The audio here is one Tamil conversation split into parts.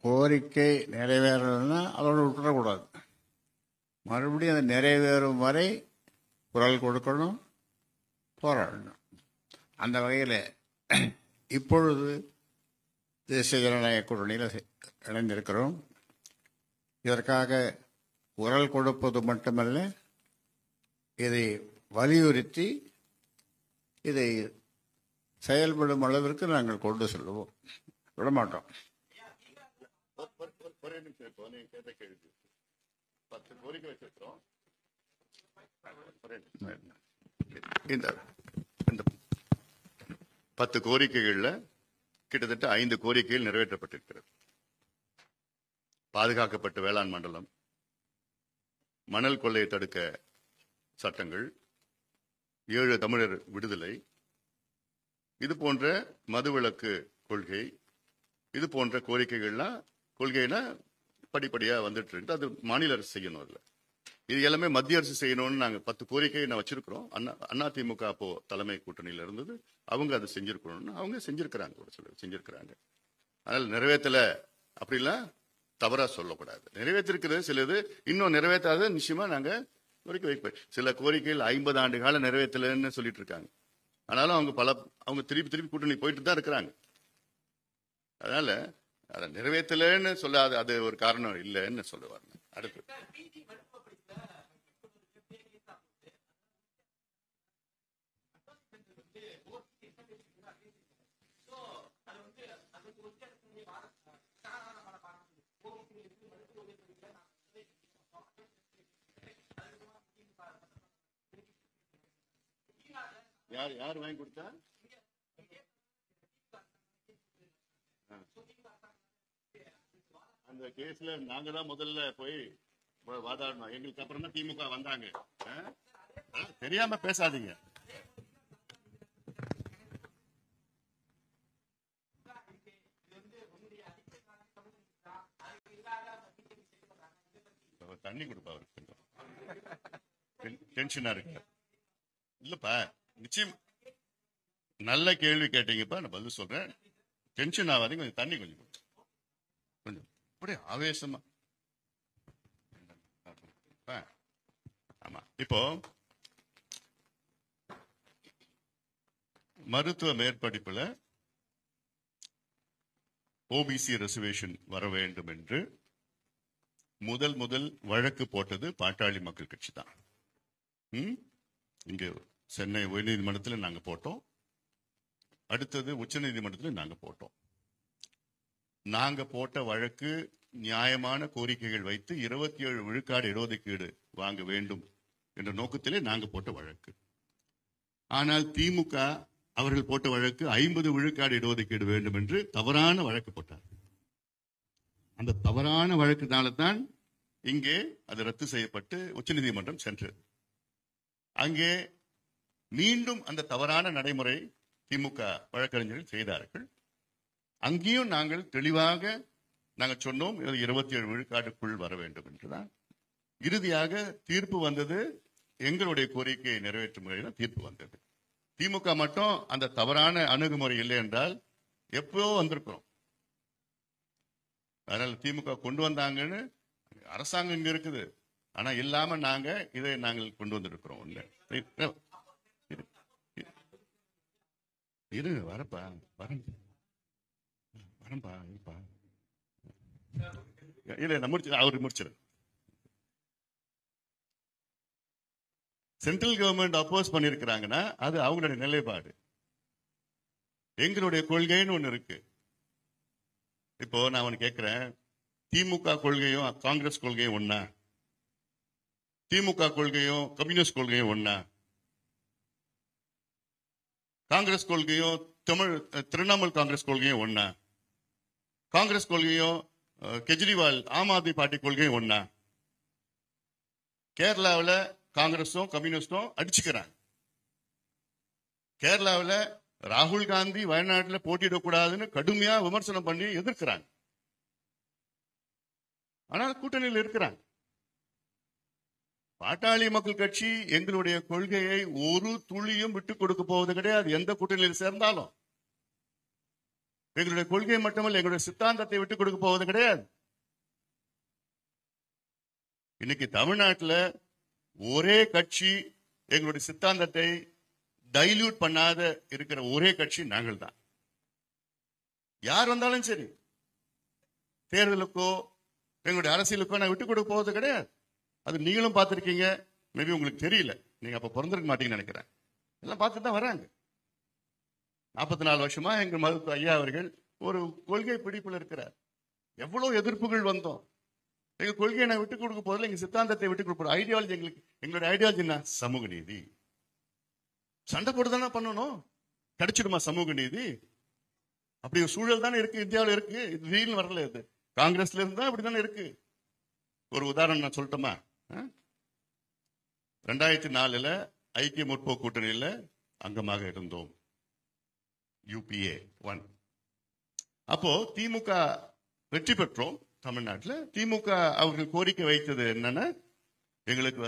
கோரிக்கை நிறைவேறணும்னா அதோட விட்டுறக்கூடாது. மறுபடியும் அது நிறைவேறும் வரை குரல் கொடுக்கணும், போராடணும். அந்த வகையில் இப்பொழுது தேசிய ஜனநாயக கூட்டணியில் இணைந்திருக்கிறோம். இதற்காக குரல் கொடுப்பது மட்டுமல்ல, இதை வலியுறுத்தி இதை செயல்படும் அளவிற்கு நாங்கள் கொண்டு செல்வோம், விடமாட்டோம். இந்த 10 கோரிக்கைகள்ல கிட்டத்தட்ட 5 கோரிக்கைகள் நிறைவேற்றப்பட்டிருக்கிறது. பாதுகாக்கப்பட்ட வேளாண் மண்டலம், மணல் கொள்ளையை தடுக்க சட்டங்கள், 7 தமிழர் விடுதலை, இது போன்ற மதுவிலக்கு கொள்கை, இது போன்ற கோரிக்கைகள்லாம் கொள்கைனா படிப்படியா வந்துட்டு இருக்கு. அது மாநில அரசு செய்யணும். இல்ல, இது எல்லாமே மத்திய அரசு செய்யணும்னு நாங்க 10 கோரிக்கையை நான் வச்சிருக்கிறோம். அதிமுக அப்போ தலைமை கூட்டணியில இருந்தது, அவங்க அதை செஞ்சிருக்கணும்னு அவங்க செஞ்சிருக்கிறாங்க, கூட செஞ்சிருக்கிறாங்க. அதனால நிறைவேற்றல அப்படிலாம் தவறா சொல்லக்கூடாது. நிறைவேற்றிருக்கிறது சிலது, இன்னும் நிறைவேற்றாத நிச்சயமா நாங்க கோரிக்கை வைப்போம். சில கோரிக்கைகள் 50 ஆண்டு கால நிறைவேற்றலன்னு சொல்லிட்டு இருக்காங்க. ஆனாலும் அவங்க திருப்பி கூட்டணி போயிட்டு தான் இருக்கிறாங்க. அதனால அதை நிறைவேற்றலன்னு சொல்லாது, அது ஒரு காரணம் இல்லைன்னு சொல்லுவாங்க. அடுத்து யார் வாங்கி கொடுத்தா? அந்த கேஸ்ல நாங்க தான் முதல்ல போய் வாதாடணும். எங்களுக்கு அப்புறம் தான் திமுக வந்தாங்க. தெரியாம பேசாதீங்க. தண்ணி கொடுப்பா, அவருக்கு டென்ஷனா இருக்கு. இல்லப்பா, நிச்சயம் நல்ல கேள்வி கேட்டீங்கப்பா, நான் பதில் சொல்றேன். டென்ஷன் ஆகாதீங்க, கொஞ்சம் தண்ணி கொஞ்சம் அப்படியே ஆவேசமா. ஆமா, இப்போ மருத்துவ மேற்படிப்புல ஓபிசி ரிசர்வேஷன் வர வேண்டும் என்று முதல் வழக்கு போட்டது பாட்டாளி மக்கள் கட்சி தான். இங்க சென்னை உயர்நீதிமன்றத்தில் நாங்க போட்டோம், அடுத்தது உச்ச நீதிமன்றத்தில் நாங்க போட்டோம். நாங்க போட்ட வழக்கு நியாயமான கோரிக்கைகள் வைத்து 27 விழுக்காடு இடஒதுக்கீடு வாங்க வேண்டும் என்ற நோக்கத்திலே நாங்க போட்ட வழக்கு. ஆனால் திமுக அவர்கள் போட்ட வழக்கு 50 விழுக்காடு இடஒதுக்கீடு வேண்டும் என்று தவறான வழக்கு போட்டார். அந்த தவறான வழக்கினால தான் இங்கே அது ரத்து செய்யப்பட்டு உச்சநீதிமன்றம் சென்றது. அங்கே மீண்டும் அந்த தவறான நடைமுறை திமுக வழக்கறிஞர்கள் செய்தார்கள். அங்கேயும் நாங்கள் தெளிவாக நாங்கள் சொன்னோம், 27 விழுக்காடுக்குள் வர வேண்டும் என்றுதான். இறுதியாக தீர்ப்பு வந்தது, எங்களுடைய கோரிக்கையை நிறைவேற்றும் முறையில் தீர்ப்பு வந்தது. திமுக மட்டும் அந்த தவறான அணுகுமுறை இல்லை என்றால் எப்போ வந்திருக்கிறோம். அதனால திமுக கொண்டு வந்தாங்கன்னு அரசாங்கம் இங்க இருக்குது, ஆனா இல்லாம இதை நாங்கள் கொண்டு வந்திருக்கிறோம். இரு வரப்பா, வரம்பா இருப்பா. இல்ல நான் முடிச்சு, அவரு முடிச்சிரு. சென்ட்ரல் கவர்மெண்ட் அப்போஸ் பண்ணிருக்கிறாங்கன்னா அது அவங்களுடைய நிலைப்பாடு. எங்களுடைய கொள்கைன்னு ஒண்ணு இருக்கு. இப்போ நான் ஒன்னு கேட்கிறேன், திமுக கொள்கையும் காங்கிரஸ் கொள்கையும் ஒண்ணா? திமுக கொள்கையும் கம்யூனிஸ்ட் கொள்கையும் ஒண்ணா? காங்கிரஸ் கொள்கையும் திரிணாமுல் காங்கிரஸ் கொள்கையும் ஒண்ணா? காங்கிரஸ் கொள்கையும் கெஜ்ரிவால் ஆம் ஆத்மி பார்ட்டி கொள்கையும் ஒண்ணா? கேரளாவில் காங்கிரஸும் கம்யூனிஸ்டும் அடிச்சுக்கிறாங்க. கேரளாவில் ராகுல் காந்தி வயநாட்டில் போட்டியிடக்கூடாதுன்னு கடுமையா விமர்சனம் பண்ணி எதிர்க்கிறாங்க. ஆனால் கூட்டணியில் இருக்கிறாங்க. பாட்டாளி மக்கள் கட்சி எங்களுடைய கொள்கையை ஒரு துளியும் விட்டுக் கொடுக்க போவது கிடையாது, எந்த கூட்டணியில் சேர்ந்தாலும். எங்களுடைய கொள்கை மட்டுமல்ல, எங்களுடைய சித்தாந்தத்தை விட்டு கொடுக்க போவது கிடையாது. இன்னைக்கு தமிழ்நாட்டில் ஒரே கட்சி எங்களுடைய சித்தாந்தத்தை டைல்யூட் பண்ணாத இருக்கிற ஒரே கட்சி நாங்கள் தான். யார் வந்தாலும் சரி, தேர்தலுக்கோ எங்களுடைய அரசியலுக்கோ நான் விட்டு கொடுக்க போவது கிடையாது. அது நீங்களும் பார்த்திருக்கீங்க, மேபி உங்களுக்கு தெரியல, நீங்க அப்ப பிறந்திருக்க மாட்டீங்கன்னு நினைக்கிறேன். எல்லாம் பார்த்துட்டு தான் வராங்க. 44 வருஷமா எங்க மருத்துவ ஐயா அவர்கள் ஒரு கொள்கை பிடிப்பில் இருக்கிறார். எவ்வளவு எதிர்ப்புகள் வந்தோம். எங்க கொள்கையை நான் விட்டுக் கொடுக்க போதில்லை, எங்க சித்தாந்தத்தை விட்டுக் கொடுப்போம். ஐடியாலஜி எங்களுடைய ஐடியாலஜி என்ன? சமூக நீதி. சண்டை போட்டு தானே பண்ணணும். கிடைச்சிடுமா சமூக நீதி? அப்படி ஒரு சூழல் தானே இருக்கு, இந்தியாவில் இருக்கு. இது திடீர்னு வரல, இது காங்கிரஸ்ல இருந்தா அப்படித்தானே இருக்கு. ஒரு உதாரணம் நான் சொல்லட்டுமா? 2004 ஐக்கிய முற்போக்கு கூட்டணியில அங்கமாக இருந்தோம், UPA 1. அப்போ திமுக வெற்றி பெற்றோம் தமிழ்நாட்டில். திமுக அவர்கள் கோரிக்கை வைத்தது என்னன்னா, எங்களுக்கு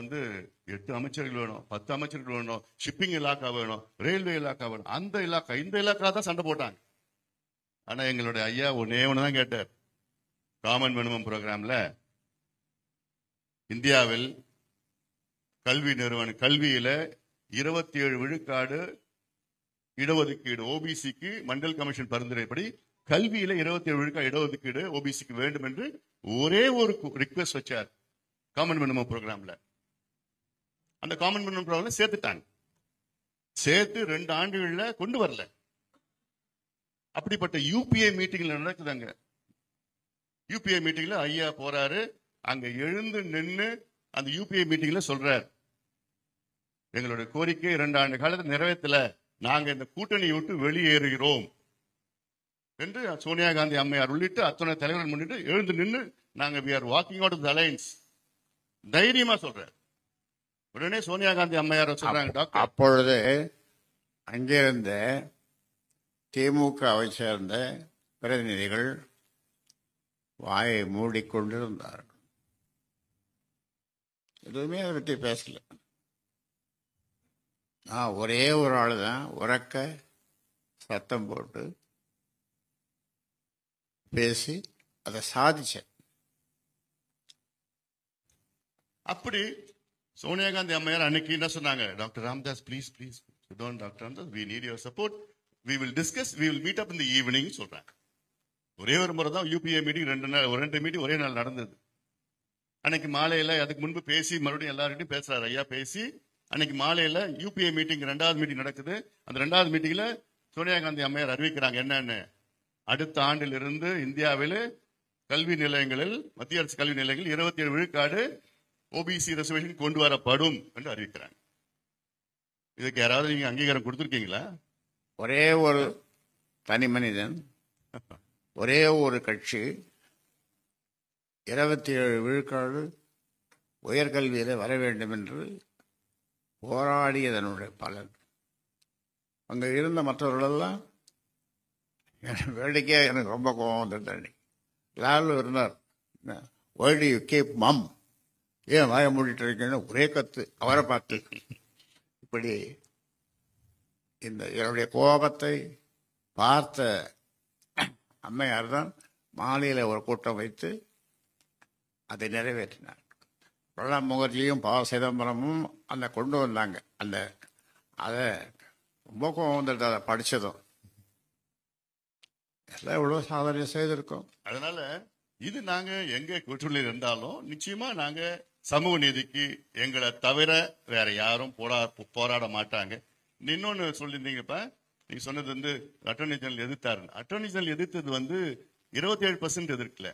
8 அமைச்சர்கள் வேணும், 10 அமைச்சர்கள் வேணும், ஷிப்பிங் இலாக்கா வேணும், ரயில்வே இலாக்கா வேணும், அந்த இலாக்கா இந்த இலாக்கா தான் சண்டை போட்டாங்க. ஆனா எங்களுடைய ஐயா ஒன்னே ஒண்ணுதான் கேட்டார். காமன் மினிமம் ப்ரோக்ராம்ல இந்தியாவில் கல்வியில 27 விழுக்காடு இடஒதுக்கீடு ஓபிசிக்கு மண்டல் கமிஷன் பரிந்துரைப்படி கல்வியில 27 விழுக்காடு இடஒதுக்கீடு ஓபிசிக்கு வேண்டும் என்று ஒரே ஒரு ரிக்வெஸ்ட் வச்சார் காமன் மினிமம் ப்ரோக்ராம்ல. அந்த காமன் மினிமம் ப்ரோக்ராம்ல சேர்த்துட்டாங்க. சேர்த்து 2 ஆண்டுகள்ல கொண்டு வரல. அப்படிப்பட்ட UPA மீட்டிங்ல நடக்குதாங்க. UPA மீட்டிங்ல ஐயா போறாரு, அங்க எழுந்து நின்று அந்த UPA மீட்டிங்ல சொல்றார், எங்களுடைய கோரிக்கை 2 ஆண்டு காலத்தில் நிறைவேற்றல, நாங்க இந்த கூட்டணியை விட்டு வெளியேறுகிறோம் என்று சோனியா காந்தி அம்மையார் உள்ளிட்டு அத்தனை தலைவர்கள் முன்னிட்டு எழுந்து நின்று நாங்க we are walking out of the alliance தைரியமா சொல்றார். உடனே சோனியா காந்தி அம்மையார் சொல்றாங்க, டாக்டர். அப்பொழுது அங்கிருந்த திமுகவை சேர்ந்த பிரதிநிதிகள் வாயை மூடிக்கொண்டிருந்தார்கள். எதுவுமே அதை பற்றி பேசல. நான் ஒரே ஒரு ஆள் தான் உரக்க சத்தம் போட்டு பேசி அதை சாதிச்சேன். அப்படி சோனியா காந்தி அம்மையார் அன்னைக்கு என்ன சொன்னாங்க, doctor Ramadoss please please doctor Ramadoss, we need your support, we will discuss, we will meet up in the evening சொல்றாங்க. ஒரே ஒரு முறை தான் UPA மீட்டிங் 2 மீட்டிங் ஒரே நாள் நடந்தது. அன்னைக்கு மாலையில அதுக்கு முன்பு பேசி மறுபடியும் எல்லார்கிட்டையும் பேசுறாரு ஐயா. பேசி அன்னைக்கு மாலையில UPA மீட்டிங் 2வது மீட்டிங் நடக்குது. அந்த 2வது மீட்டிங்ல சோனியா காந்தி அம்மையார் அறிவிக்கிறாங்க என்னன்னு, அடுத்த ஆண்டிலிருந்து இந்தியாவில் கல்வி நிலையங்களில், மத்திய அரசு கல்வி நிலையங்களில் 27 விழுக்காடு OBC ரிசர்வேஷன் கொண்டு வரப்படும் என்று அறிவிக்கிறாங்க. இதுக்கு யாராவது நீங்க அங்கீகாரம் கொடுத்திருக்கீங்களா? ஒரே ஒரு தனி மனிதன், ஒரே ஒரு கட்சி 27 விழுக்காடு உயர்கல்வியில் வர வேண்டும் என்று போராடியதனுடைய பலன். அங்கே இருந்த மற்றவர்களெல்லாம் வேடிக்கையாக எனக்கு ரொம்ப கோபம் வந்துட்டாங்க. லாலு இருந்தார், why do you keep mum, ஏன் வாய மூடிட்டு இருக்கீங்கன்னு ஒரே கத்து அவரை பார்த்து. இப்படி இந்த என்னுடைய கோபத்தை பார்த்த அம்மையார் தான் மாலையில் ஒரு கூட்டம் வைத்து அதை நிறைவேற்றினார். பிரணாப் முகர்ஜியும் ப சிதம்பரமும் அந்த கொண்டு வந்தாங்க. அதை ரொம்ப கோபம் வந்துட்டு அதை படித்ததும் எல்லாம் இவ்வளோ சாதனை செய்திருக்கோம். அதனால இது நாங்க எங்க கூட்டணியில் இருந்தாலும் நிச்சயமா நாங்க சமூக நீதிக்கு எங்களை தவிர வேற யாரும் போராட மாட்டாங்க. இன்னொன்னு சொல்லியிருந்தீங்கப்பா, நீங்க சொன்னது அட்டர்னி ஜெனரல் எதிர்த்தாரு. அட்டர்னி ஜெனரல் எதிர்த்தது 27% எதிர்க்கல,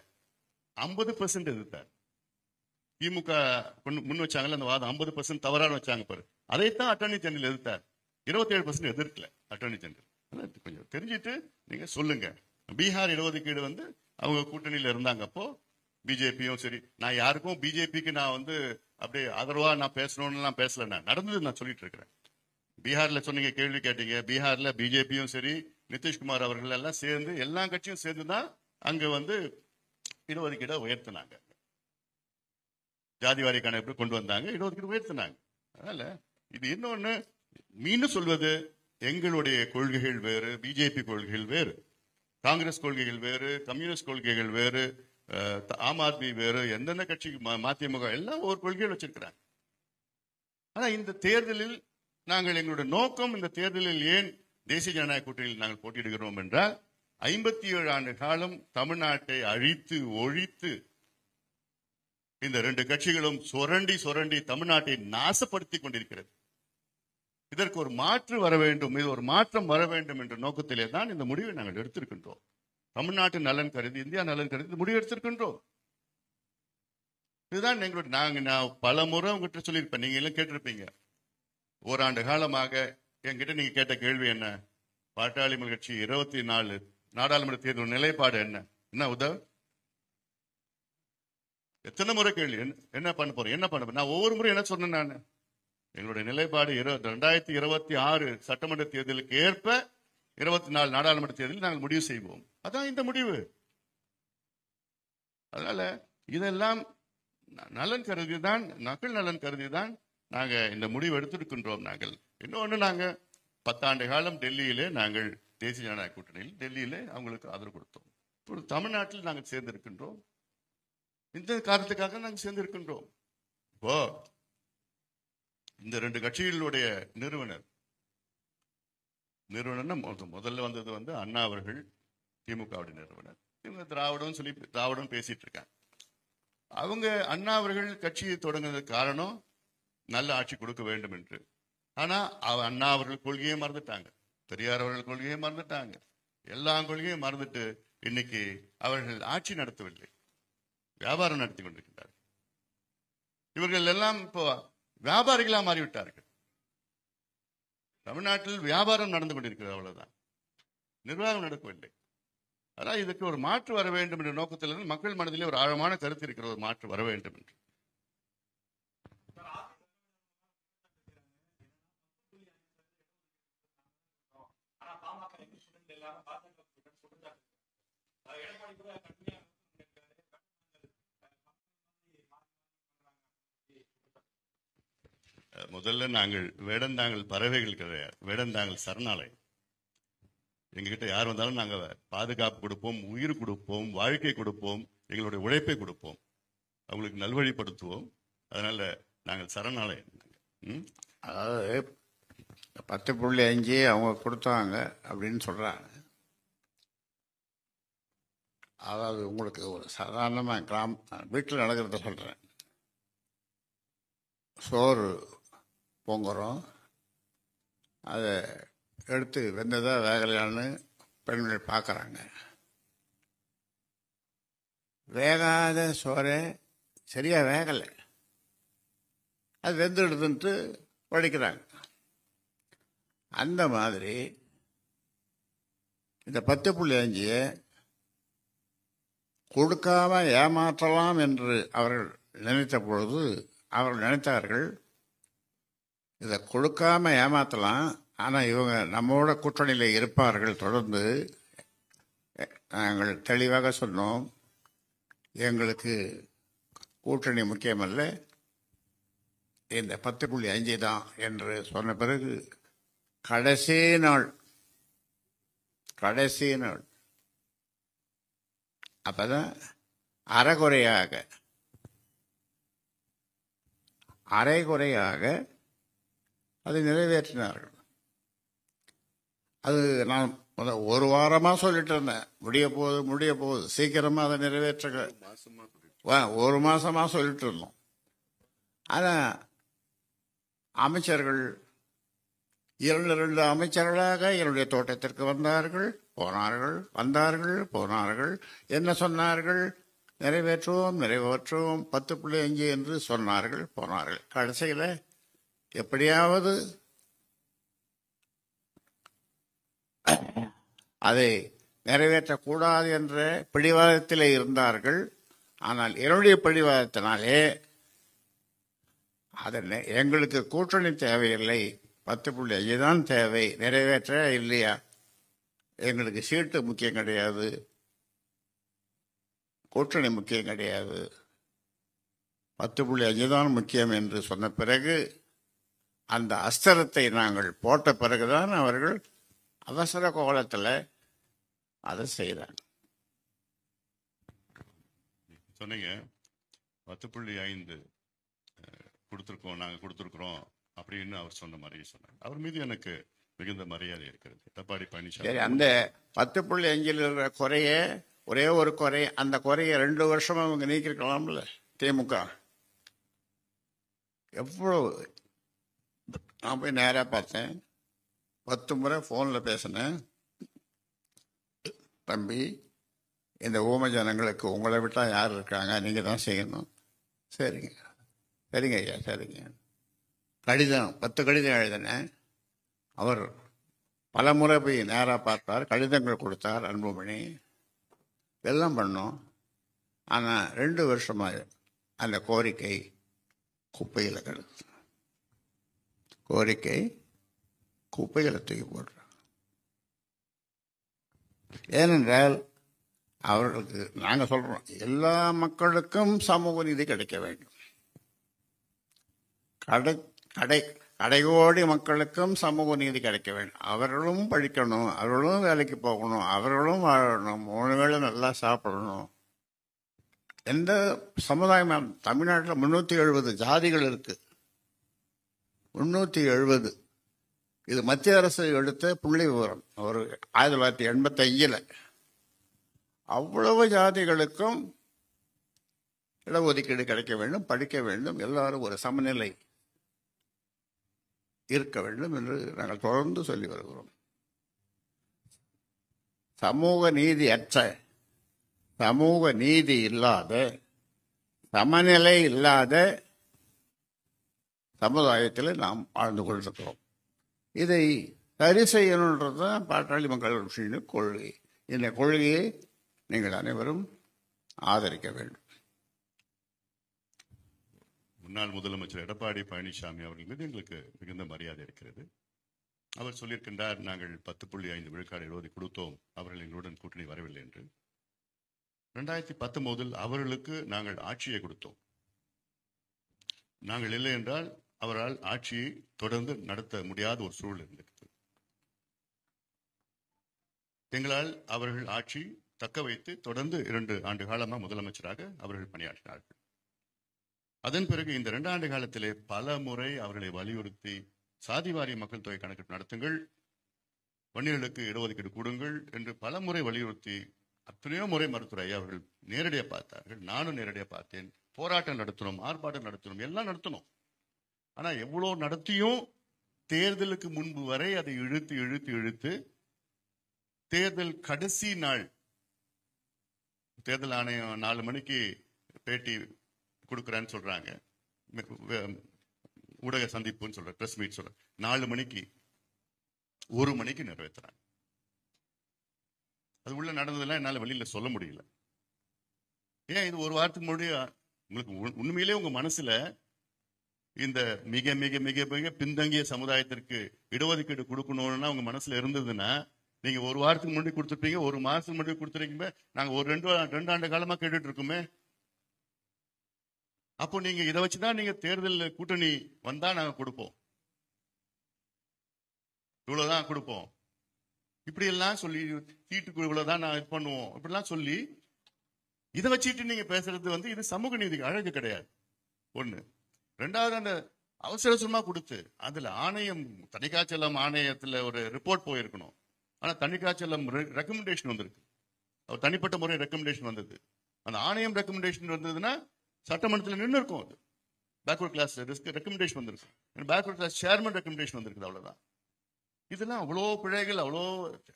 50% எதிர்த்தார். திமுக முன் வச்சாங்கல்ல அந்த வாதம், 50% தவறான வச்சாங்க பாரு, அதைத்தான் அட்டர்னி ஜெனரல் எதிர்த்தார். 27% எதிர்க்கல அட்டர்னி ஜெனரல். கொஞ்சம் தெரிஞ்சுட்டு நீங்க சொல்லுங்க. பீகார் இடஒதுக்கீடு அவங்க கூட்டணியில இருந்தாங்க. அப்போ பிஜேபியும் சரி, நான் யாருக்கும் பிஜேபிக்கு நான் அப்படியே ஆதரவா நான் பேசணும்னு பேசல, நான் நடந்தது நான் சொல்லிட்டு இருக்கிறேன். பீகார்ல சொன்னீங்க, கேள்வி கேட்டீங்க. பீகார்ல பிஜேபியும் சரி, நிதிஷ்குமார் அவர்கள் எல்லாம் சேர்ந்து, எல்லா கட்சியும் சேர்ந்துதான் அங்க இடஒதுக்கீடை உயர்த்தினாங்க. ஜாதிவாரி கணக்கு கொண்டு வந்தாங்க, இடஒதுக்கீடு உயர்த்தினாங்க. அதனால இது இன்னொன்னு மீண்டும் சொல்வது, எங்களுடைய கொள்கைகள் வேறு, பிஜேபி கொள்கைகள் வேறு. காங்கிரஸ் கொள்கைகள் வேறு, கம்யூனிஸ்ட் கொள்கைகள் வேறு, ஆம் ஆத்மி வேறு, எந்தெந்த கட்சி மதிமுக எல்லாம் ஒரு கொள்கைகள் வச்சிருக்கிறாங்க. ஆனா இந்த தேர்தலில் நாங்கள் எங்களுடைய நோக்கம், இந்த தேர்தலில் ஏன் தேசிய ஜனநாயக கூட்டணியில் நாங்கள் போட்டியிடுகிறோம் என்றால், 57 ஆண்டு காலம் தமிழ்நாட்டை அழித்து ஒழித்து இந்த 2 கட்சிகளும் சுரண்டி தமிழ்நாட்டை நாசப்படுத்தி கொண்டிருக்கிறது. இதற்கு ஒரு மாற்று வர வேண்டும், இது ஒரு மாற்றம் வர வேண்டும் என்ற நோக்கத்திலே தான் இந்த முடிவை நாங்கள் எடுத்திருக்கின்றோம். தமிழ்நாட்டு நலன் கருதி, இந்தியா நலன் கருதி முடிவு எடுத்திருக்கின்றோம். இதுதான் எங்களுடைய நான் பல முறை உங்ககிட்ட சொல்லியிருப்பேன், நீங்க எல்லாம் கேட்டிருப்பீங்க. ஓராண்டு காலமாக என்கிட்ட நீங்க கேட்ட கேள்வி என்ன? பாட்டாளி மக்கள் கட்சி 24 நாடாளுமன்ற தேர்தல் நிலைப்பாடு என்ன உதவ? எத்தனை முறை கேள்வி, என்ன பண்ண போறேன்? நான் ஒவ்வொரு முறை என்ன சொன்னேன்? நான் எங்களுடைய நிலைப்பாடு 2026 சட்டமன்ற தேர்தலுக்கு ஏற்ப 24 நாடாளுமன்ற தேர்தலில் நாங்கள் முடிவு செய்வோம். அதான் இந்த முடிவு. அதனால இதெல்லாம் நலன் கருதிதான், மக்கள் நலன் கருதிதான் நாங்க இந்த முடிவு எடுத்திருக்கின்றோம். நாங்கள் இன்னொன்று, நாங்க 10 ஆண்டு காலம் டெல்லியிலே நாங்கள் தேசிய ஜனநாயக கூட்டணியில் டெல்லியிலே அவங்களுக்கு ஆதரவு கொடுத்தோம். இப்பொழுது தமிழ்நாட்டில் நாங்கள் சேர்ந்திருக்கின்றோம். இந்த காரணத்துக்காக நாங்கள் சேர்ந்திருக்கின்றோம். இப்போ இந்த 2 கட்சிகளுடைய நிறுவனர் முதல்ல வந்தது அண்ணா அவர்கள், திமுகவுடைய நிறுவனர். இவங்க திராவிடம் பேசிட்டு இருக்காங்க. அவங்க அண்ணா அவர்கள் கட்சியை தொடங்குறதுக்கு காரணம் நல்ல ஆட்சி கொடுக்க வேண்டும் என்று. ஆனா அண்ணா அவர்கள் கொள்கையை மறந்துட்டாங்க, பெரியார் அவர்கள் கொள்கையை மறந்துட்டாங்க, எல்லா கொள்கையும் மறந்துட்டு இன்னைக்கு அவர்கள் ஆட்சி நடத்தவில்லை, வியாபாரம் நடத்தி கொண்டிருக்கிறார்கள். இவர்கள் எல்லாம் இப்போ வியாபாரிகளா மாறிவிட்டார்கள். தமிழ்நாட்டில் வியாபாரம் நடந்து கொண்டிருக்கிறது, அவ்வளவுதான், நிர்வாகம் நடக்கவில்லை. அதான் இதுக்கு ஒரு மாற்று வர வேண்டும் என்ற நோக்கத்தில் மக்கள் மனதிலே ஒரு ஆழமான கருத்து இருக்கிற ஒரு மாற்று வர வேண்டும் என்று. முதல்ல நாங்கள் வேடந்தாங்கல் பறவைகள் கிடையாது, வேடந்தாங்கல் சரணாலயம். எங்ககிட்ட யார் வந்தாலும் நாங்க பாதுகாப்பு கொடுப்போம், உயிர் கொடுப்போம், வாழ்க்கை கொடுப்போம், எங்களுடைய உழைப்பை கொடுப்போம், அவங்களுக்கு நல்வழிப்படுத்துவோம். அதனால நாங்கள் சரணாலயம். அதாவது 10.5 அவங்க கொடுத்தாங்க அப்படின்னு சொல்றாங்க. அதாவது உங்களுக்கு ஒரு சாதாரணமாக வீட்டில் நடக்கிறத சொல்றேன். சோறு பொங்குறோம், அதை எடுத்து வெந்ததா வேகலையான்னு பெண்கள் பார்க்குறாங்க. வேகாத சோறை சரியா வேகலை, அது வெந்துடுதுன்ட்டு வடிக்கிறாங்க. அந்த மாதிரி இந்த 10.5 கொடுக்காம ஏமாற்றலாம் என்று அவர்கள் நினைத்த பொழுது அவர்கள் நினைத்தார்கள், இதை கொடுக்காம ஏமாற்றலாம், ஆனால் இவங்க நம்மோட கூட்டணியில் இருப்பார்கள் தொடர்ந்து. நாங்கள் தெளிவாக சொன்னோம், எங்களுக்கு கூட்டணி முக்கியமல்ல, இந்த 10.5 தான் என்று சொன்ன பிறகு கடைசி நாள் அப்பதான் அரைகுறையாக அதை நிறைவேற்றினார்கள். அது நான் ஒரு வாரமா சொல்லிட்டு இருந்தேன், முடிய போகுது சீக்கிரமா அதை நிறைவேற்ற. 1 மாசமா சொல்லிட்டு இருந்தோம். ஆனா அமைச்சர்கள் 2 அமைச்சர்களாக என்னுடைய தோட்டத்திற்கு வந்தார்கள், போனார்கள். என்ன சொன்னார்கள்? நிறைவேற்றுவோம் 10.5 என்று சொன்னார்கள், போனார்கள். கடைசியில் எப்படியாவது அதை நிறைவேற்றக்கூடாது என்ற பிடிவாதத்திலே இருந்தார்கள். ஆனால் என்னுடைய பிடிவாதத்தினாலே அதனை எங்களுக்கு கூட்டணி தேவையில்லை, 10.5 தான் தேவை, நிறைவேற்ற இல்லையா, எங்களுக்கு சீட்டு முக்கியம் கிடையாது, கூட்டணி முக்கியம் கிடையாது, 10.5 தான் முக்கியம் என்று சொன்ன பிறகு, அந்த அஸ்திரத்தை நாங்கள் போட்ட பிறகுதான் அவர்கள் அவசர கோலத்தில் அதை செய்கிறாங்க. சொன்னீங்க 10.5 கொடுத்துருக்கோம், நாங்கள் கொடுத்துருக்குறோம் அப்படின்னு அவர் சொன்ன மாதிரி சொன்னாங்க. அவர் மீது எனக்கு மிகுந்த மரியாதை இருக்கிறது. எடப்பாடி பழனிசாமி சரி, அந்த 10.5 இருக்கிற குறைய, ஒரே ஒரு குறை, அந்த குறைய 2 வருஷமா அவங்க நீக்கிருக்கலாம்ல திமுக. எவ்வளவு நான் போய் நேராக பார்த்தேன், 10 முறை ஃபோனில் பேசினேன். தம்பி, இந்த ஊமை ஜனங்களுக்கு உங்களை விட்டால் யார் இருக்காங்க, நீங்கள் தான் செய்யணும். சரிங்க சரிங்க ஐயா சரிங்க. கடிதம் 10 கடிதம் எழுதினேன். அவர் பல முறை போய் நேராக பார்த்தார், கடிதங்கள் கொடுத்தார், அன்புமணி எல்லாம் பண்ணோம். ஆனால் 2 வருஷமாக அந்த கோரிக்கை குப்பையில் கிடக்கு. கோரிக்கை குப்பைகளை தூக்கி போடுறாங்க. ஏனென்றால் அவர்களுக்கு நாங்கள் சொல்கிறோம், எல்லா மக்களுக்கும் சமூக நீதி கிடைக்க வேண்டும். கடைகோடி மக்களுக்கும் சமூக நீதி கிடைக்க வேண்டும். அவர்களும் படிக்கணும், அவர்களும் வேலைக்கு போகணும், அவர்களும் வாழணும், 3 வேளை நல்லா சாப்பிடணும். எந்த சமுதாயம் தமிழ்நாட்டில் 370 ஜாதிகள் இருக்கு. 370. இது மத்திய அரசு எடுத்த புள்ளி விவரம். ஒரு 1985 அவ்வளவு ஜாதிகளுக்கும் இடஒதுக்கீடு கிடைக்க வேண்டும், படிக்க வேண்டும், எல்லாரும் ஒரு சமநிலை இருக்க வேண்டும் என்று நாங்கள் தொடர்ந்து சொல்லி வருகிறோம். சமூக நீதி அற்ற, சமூக நீதி இல்லாத, சமநிலை இல்லாத சமுதாயத்தில் நாம் வாழ்ந்து கொண்டிருக்கிறோம். இதை சரி செய்யணுன்றது தான் பாட்டாளி மக்கள் கட்சியின் கொள்கை. இந்த கொள்கையை நீங்கள் அனைவரும் ஆதரிக்க வேண்டும். முன்னாள் முதலமைச்சர் எடப்பாடி பழனிசாமி அவர்கள் மீது எங்களுக்கு மிகுந்த மரியாதை இருக்கிறது. அவர் சொல்லியிருக்கின்றார், நாங்கள் 10.5 விழுக்காடு எழுதி கொடுத்தோம், அவர்கள் எங்களுடன் கூட்டணி வரவில்லை என்று. 2019 அவர்களுக்கு நாங்கள் ஆட்சியை கொடுத்தோம். நாங்கள் இல்லை என்றால் அவரால் ஆட்சியை தொடர்ந்து நடத்த முடியாத ஒரு சூழல் இருந்திருக்கு. எங்களால் அவர்கள் ஆட்சி தக்க வைத்து தொடர்ந்து 2 ஆண்டு காலமாக முதலமைச்சராக அவர்கள் பணியாற்றினார்கள். அதன் பிறகு இந்த 2 ஆண்டு காலத்திலே பல முறை அவர்களை வலியுறுத்தி சாதிவாரி மக்கள் தொகை கணக்கெடுப்பு நடத்துங்கள், வன்னியர்களுக்கு இடஒதுக்கீடு கொடுங்கள் என்று பல முறை வலியுறுத்தி அத்தனையோ முறை மருத்துவர் ஐயா அவர்கள் நேரடியாக பார்த்தார்கள். நானும் நேரடியாக பார்த்தேன். போராட்டம் நடத்தணும், ஆர்ப்பாட்டம் நடத்தணும், எல்லாம் நடத்தணும். ஆனா எவ்வளவு நடத்தியும் தேர்தலுக்கு முன்பு வரை அதை இழுத்து இழுத்து இழுத்து தேர்தல் கடைசி நாள், தேர்தல் ஆணையம் 4 மணிக்கு பேட்டி கொடுக்குறேன்னு சொல்றாங்க, ஊடக சந்திப்புன்னு சொல்ற, பிரஸ் மீட் சொல்ற, 4 மணிக்கு 1 மணிக்கு நிறைவேற்றுறாங்க. அது உள்ள நடந்ததெல்லாம் என்னால வெளியில சொல்ல முடியல. ஏன் இது ஒரு வாரத்துக்கு முன்னாடி உங்களுக்கு உண்மையிலே உங்க மனசுல இந்த மிக மிக மிக மிக பின்தங்கிய சமுதாயத்திற்கு இடஒதுக்கீடு கொடுக்கணும்னா உங்க மனசுல இருந்ததுன்னா நீங்க ஒரு வாரத்துக்கு முன்னாடி கொடுத்துருப்பீங்க, 1 மாசத்துக்கு முன்னாடி கொடுத்துருக்கீங்க. நாங்க ஒரு 2 ஆண்டு காலமா கேட்டுட்டு இருக்கோமே. அப்போ நீங்க இதை வச்சுதான் நீங்க தேர்தல் கூட்டணி வந்தா நாங்க கொடுப்போம், இவ்வளவுதான் கொடுப்போம், இப்படி எல்லாம் சொல்லி சீட்டுக்கு இவ்வளவுதான் நான் இது பண்ணுவோம், இப்படிலாம் சொல்லி இதை வச்சுட்டு நீங்க பேசுறது இது சமூக நீதிக்கு அழகு கிடையாது. 1. 2வது, அந்த அவசரமா கொடுத்து அதுல ஆணையம், தணிக்காச்சலம் ஆணையத்துல ஒரு ரிப்போர்ட் போயிருக்கணும். ஆனா தணிக்காச்சலம் ரெக்கமெண்டேஷன் வந்திருக்கு, அவர் தனிப்பட்ட முறை ரெக்கமெண்டேஷன் வந்தது. அந்த ஆணையம் ரெக்கமெண்டேஷன் வந்ததுன்னா சட்டமன்றத்தில் நின்று இருக்கும். அது பேக்வர்ட் கிளாஸ் ரெக்கமெண்டேஷன் வந்திருக்கு, பேக்வர்ட் கிளாஸ் சேர்மன் ரெக்கமெண்டேஷன் வந்திருக்கு. அவ்வளவுதான். இதெல்லாம் அவ்வளோ பிழைகள், அவ்வளோ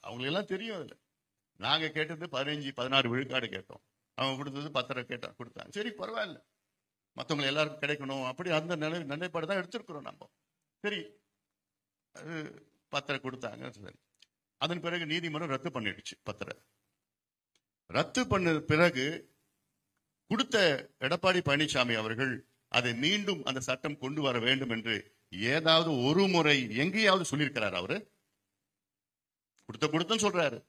அவங்களெல்லாம் தெரியும். அதுல நாங்க கேட்டது 15-16 விழுக்காடு கேட்டோம், அவங்க கொடுத்தது 10 கொடுத்தாங்க. சரி, பரவாயில்ல, மற்றவங்களை எல்லாருக்கும் கிடைக்கணும், அப்படி அந்த நிலைப்பாடு தான் எடுத்திருக்கிறோம் நம்ம. சரி, அது 10 கொடுத்தாங்க. சரி, அதன் பிறகு நீதிமன்றம் ரத்து பண்ணிடுச்சு. 10 ரத்து பண்ண பிறகு கொடுத்த எடப்பாடி பழனிசாமி அவர்கள் அதை மீண்டும் அந்த சட்டம் கொண்டு வர வேண்டும் என்று ஏதாவது ஒரு முறை எங்கேயாவது சொல்லியிருக்கிறார்? அவரு கொடுத்தன்னு சொல்றாரு,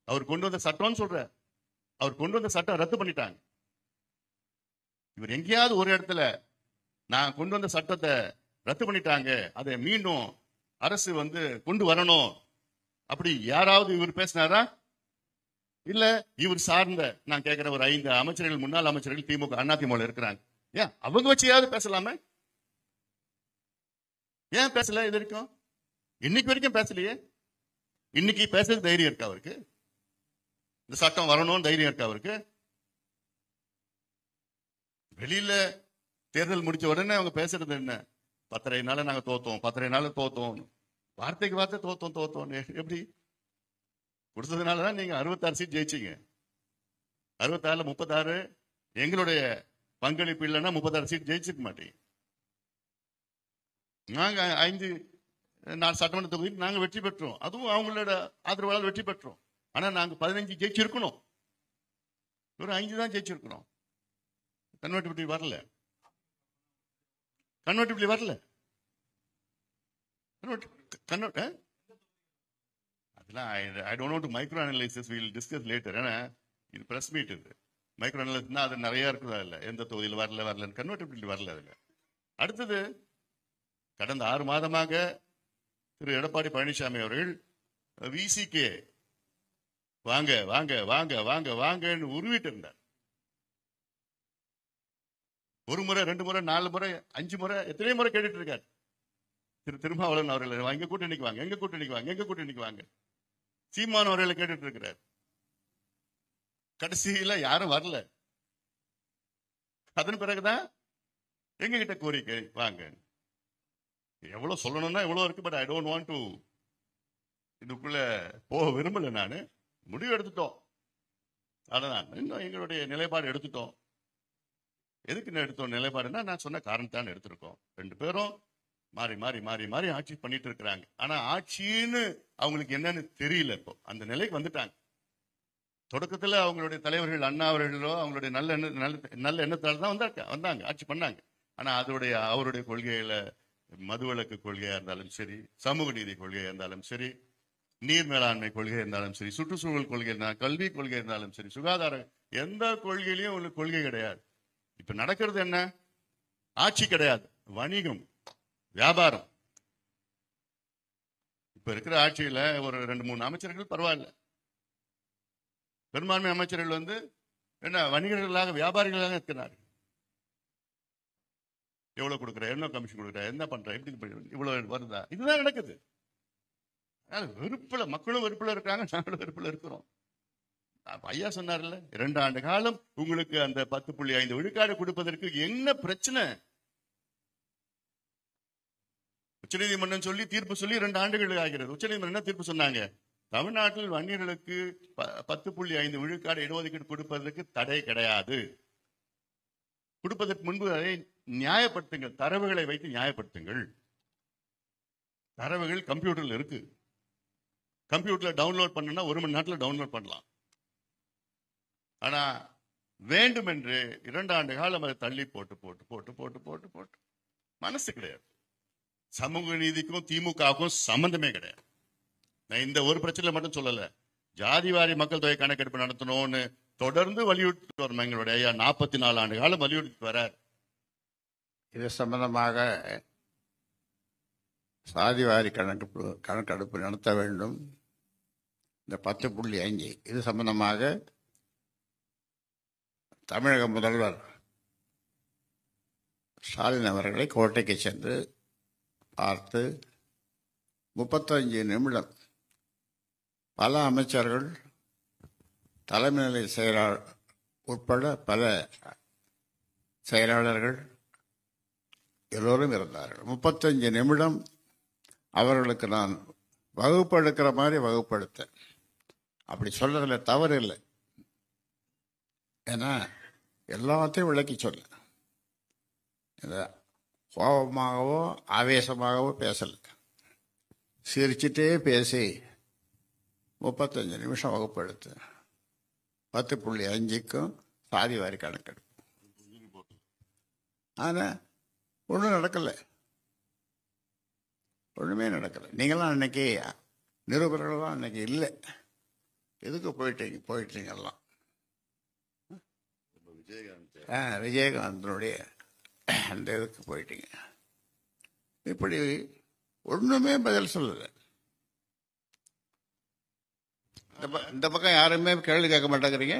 அவர் கொண்டு வந்த சட்டம்னு சொல்றாரு, அவர் கொண்டு வந்த சட்டம் ரத்து பண்ணிட்டாங்க. இவர் எங்கேயாவது ஒரு இடத்துல நான் கொண்டு வந்த சட்டத்தை ரத்து பண்ணிட்டாங்க, அதை மீண்டும் அரசு கொண்டு வரணும் அப்படி யாராவது இவர் பேசினாரா? இல்ல இவர் சார்ந்த நான் கேட்கிற ஒரு 5 அமைச்சர்கள், முன்னாள் அமைச்சர்கள் திமுக அதிமுக இருக்கிறாங்க. ஏன் அவங்க வச்சியாவது பேசலாமே? ஏன் பேசல? இது வரைக்கும் இன்னைக்கு வரைக்கும் பேசலையே. இன்னைக்கு பேசுறது தைரியம் இருக்கா அவருக்கு? இந்த சட்டம் வரணும்னு தைரியம் இருக்கா அவருக்கு? வெளியில தேர்தல் முடிச்ச உடனே அவங்க பேசுறது என்ன? 10.5 நாள் நாங்க தோத்தோம், 10.5 நாள் தோத்தோம், வார்த்தைக்கு வார்த்தை தோத்தோம். எப்படி கொடுத்ததுனாலதான் நீங்க 66 சீட் ஜெயிச்சீங்க. 66 36 எங்களுடைய பங்களிப்பு இல்லைன்னா 36 சீட் ஜெயிச்சிருக்க மாட்டீங்க. நாங்க 5 சட்டமன்ற தொகுதியில் நாங்க வெற்றி பெற்றோம். அதுவும் அவங்களோட ஆதரவாளர் வெற்றி பெற்றோம். ஆனா நாங்க 15 ஜெயிச்சிருக்கணும். ஒரு 5 தான் ஜெயிச்சிருக்கிறோம். கன்வெர்டிபிலிட்டி வரல. அதெல்லாம் I don't want to micro analysis. We will discuss later. ஏன்னா இது பிரஸ் மீட். இது மைக்ரோ அனாலிசிஸ்னா அது நிறைய இருக்குதா? இல்ல எந்த தொகுதியில் வரல கன்வெர்டிபிலிட்டி வரல. அதுல அடுத்தது கடந்த 6 மாதமாக திரு எடப்பாடி பழனிசாமி அவர்கள் விசிகே வாங்க வாங்க வாங்க வாங்க வாங்கன்னு உருவிட்டு இருந்தார். ஒரு முறை, 2 முறை, 4 முறை, 5 முறை, எத்தனை முறை கேட்டுட்டு இருக்காரு திரு திருமாவளவன் அவர்கள், எங்க கூட்டணிக்கு வாங்க, எங்க கூட்டணிக்கு வாங்க, எங்க கூட்டணிக்கு வாங்க. சீமான் அவர்களை கேட்டுட்டு இருக்கிறார். கடைசியில யாரும் வரல. அதன் பிறகுதான் எங்க கிட்ட கோரிக்கை வாங்க. எவ்வளவு சொல்லணும்னா எவ்வளவு இருக்கு. But I don't want to இதுக்குள்ள போக விரும்பல. நானு முடிவு எடுத்துட்டோம். அதான் இன்னும் எங்களுடைய நிலைப்பாடு எடுத்துட்டோம். எதுக்கு எடுத்தோம் நிலைப்பாடுன்னா, நான் சொன்ன காரணத்தான் எடுத்திருக்கோம். 2 பேரும் மாறி மாறி மாறி மாறி ஆட்சி பண்ணிட்டு இருக்கிறாங்க. ஆனா ஆட்சின்னு அவங்களுக்கு என்னன்னு தெரியல. இப்போ அந்த நிலைக்கு வந்துட்டாங்க. தொடக்கத்துல அவங்களுடைய தலைவர்கள் அண்ணா அவர்களோ அவங்களுடைய நல்ல எண்ணத்தால் தான் வந்தாங்க, ஆட்சி பண்ணாங்க. ஆனா அவருடைய கொள்கையில மதுவிலக்கு கொள்கையா இருந்தாலும் சரி, சமூக நீதி கொள்கையா இருந்தாலும் சரி, நீர் மேலாண்மை கொள்கை இருந்தாலும் சரி, சுற்றுச்சூழல் கொள்கை இருந்தாலும், கல்வி கொள்கை இருந்தாலும் சரி, சுகாதார எந்த கொள்கையிலையும் உங்களுக்கு கொள்கை கிடையாது. இப்ப நடக்கிறது என்ன? ஆட்சி கிடையாது, வணிகம், வியாபாரம். இப்ப இருக்கிற ஆட்சியில ஒரு 2-3 அமைச்சர்கள் பரவாயில்ல. பெரும்பான்மை அமைச்சர்கள் என்ன வணிகர்களாக, வியாபாரிகளாக இருக்கிறார்கள். எவ்வளவு கொடுக்குற, என்ன கமிஷன் கொடுக்குற, என்ன பண்ற, எப்படி இவ்வளவு வருதா? இதுதான் நடக்குது. வெறுப்புல, மக்களும் வெறுப்புல இருக்காங்க, நாங்களும் வெறுப்புல இருக்கிறோம். ஐயா சொன்னார்ல, 2 ஆண்டு காலம் உங்களுக்கு அந்த 10.5 விழுக்காடு கொடுப்பதற்கு என்ன பிரச்சனை? உச்சநீதிமன்றம் சொல்லி தீர்ப்பு சொல்லி 2 ஆண்டுகள் ஆகிறது. உச்சநீதிமன்றம் என்ன தீர்ப்பு சொன்னாங்க? தமிழ்நாட்டில் வன்னியர்களுக்கு 10.5 விழுக்காடு இடஒதுக்கீடு கொடுப்பதற்கு தடை கிடையாது. கொடுப்பதற்கு முன்பு அதை நியாயப்படுத்துங்கள், தரவுகளை வைத்து நியாயப்படுத்துங்கள். தரவுகள் கம்ப்யூட்டர்ல இருக்கு. கம்ப்யூட்டர்ல டவுன்லோட் பண்ணா 1 மணி நேரத்தில் டவுன்லோட் பண்ணலாம். ஆனா வேண்டுமென்று 2 ஆண்டு காலம் அதை தள்ளி போட்டு போட்டு போட்டு போட்டு போட்டு போட்டு மனசு கிடையாது. சமூக நீதிக்கும் திமுகவுக்கும் சம்பந்தமே கிடையாது. நான் இந்த ஒரு பிரச்சனை மட்டும் சொல்லல, ஜாதிவாரி மக்கள் தொகை கணக்கெடுப்பு நடத்தணும்னு தொடர்ந்து வலியுறுத்தி வரும் எங்களுடைய ஐயா 44 ஆண்டு காலம் வலியுறுத்தி வரார். இது சம்பந்தமாக சாதிவாரி கணக்கெடுப்பு நடத்த வேண்டும். இந்த 10.5 இது சம்பந்தமாக தமிழக முதல்வர் ஸ்டாலின் அவர்களை கோட்டைக்கு சென்று பார்த்து 35 நிமிடம் பல அமைச்சர்கள், தலைமை நிலை செயலாளர் உட்பட பல செயலாளர்கள் எல்லோரும் இருந்தார்கள். 35 நிமிடம் அவர்களுக்கு நான் வகுப்பு எடுக்கிற மாதிரி வகுப்படுத்தேன். அப்படி சொல்றதுல தவறு இல்லை. ஏன்னா எல்லாத்தையும் விளக்கி சொல்ல, கோபமாகவோ ஆவேசமாகவோ பேசல, சிரிச்சுட்டே பேசி 35 நிமிஷம் வகுப்பு எடுத்து 10.5க்கும் சாதிவாரி கணக்கெடுப்பு. ஆனால் ஒன்றும் நடக்கலை, ஒன்றுமே நடக்கலை. நீங்களாம் அன்னைக்கு நிருபர்கள்லாம் அன்னைக்கு இல்லை. எதுக்கு போயிட்டீங்க எல்லாம்? விஜயகாந்தனுடைய அந்த இதுக்கு போயிட்டீங்க. இப்படி ஒன்றுமே பதில் சொல்லலை. இந்த பக்கம் யாருமே கேள்வி கேட்க மாட்டேங்கிறீங்க.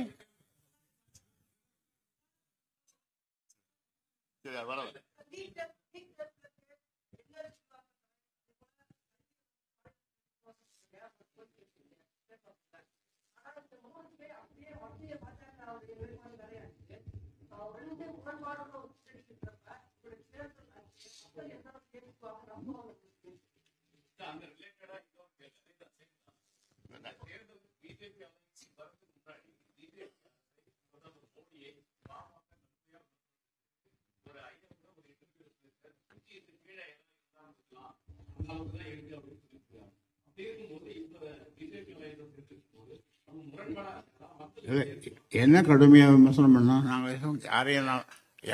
என்ன கடுமையாக விமர்சனம் பண்ணோம்? நாங்கள்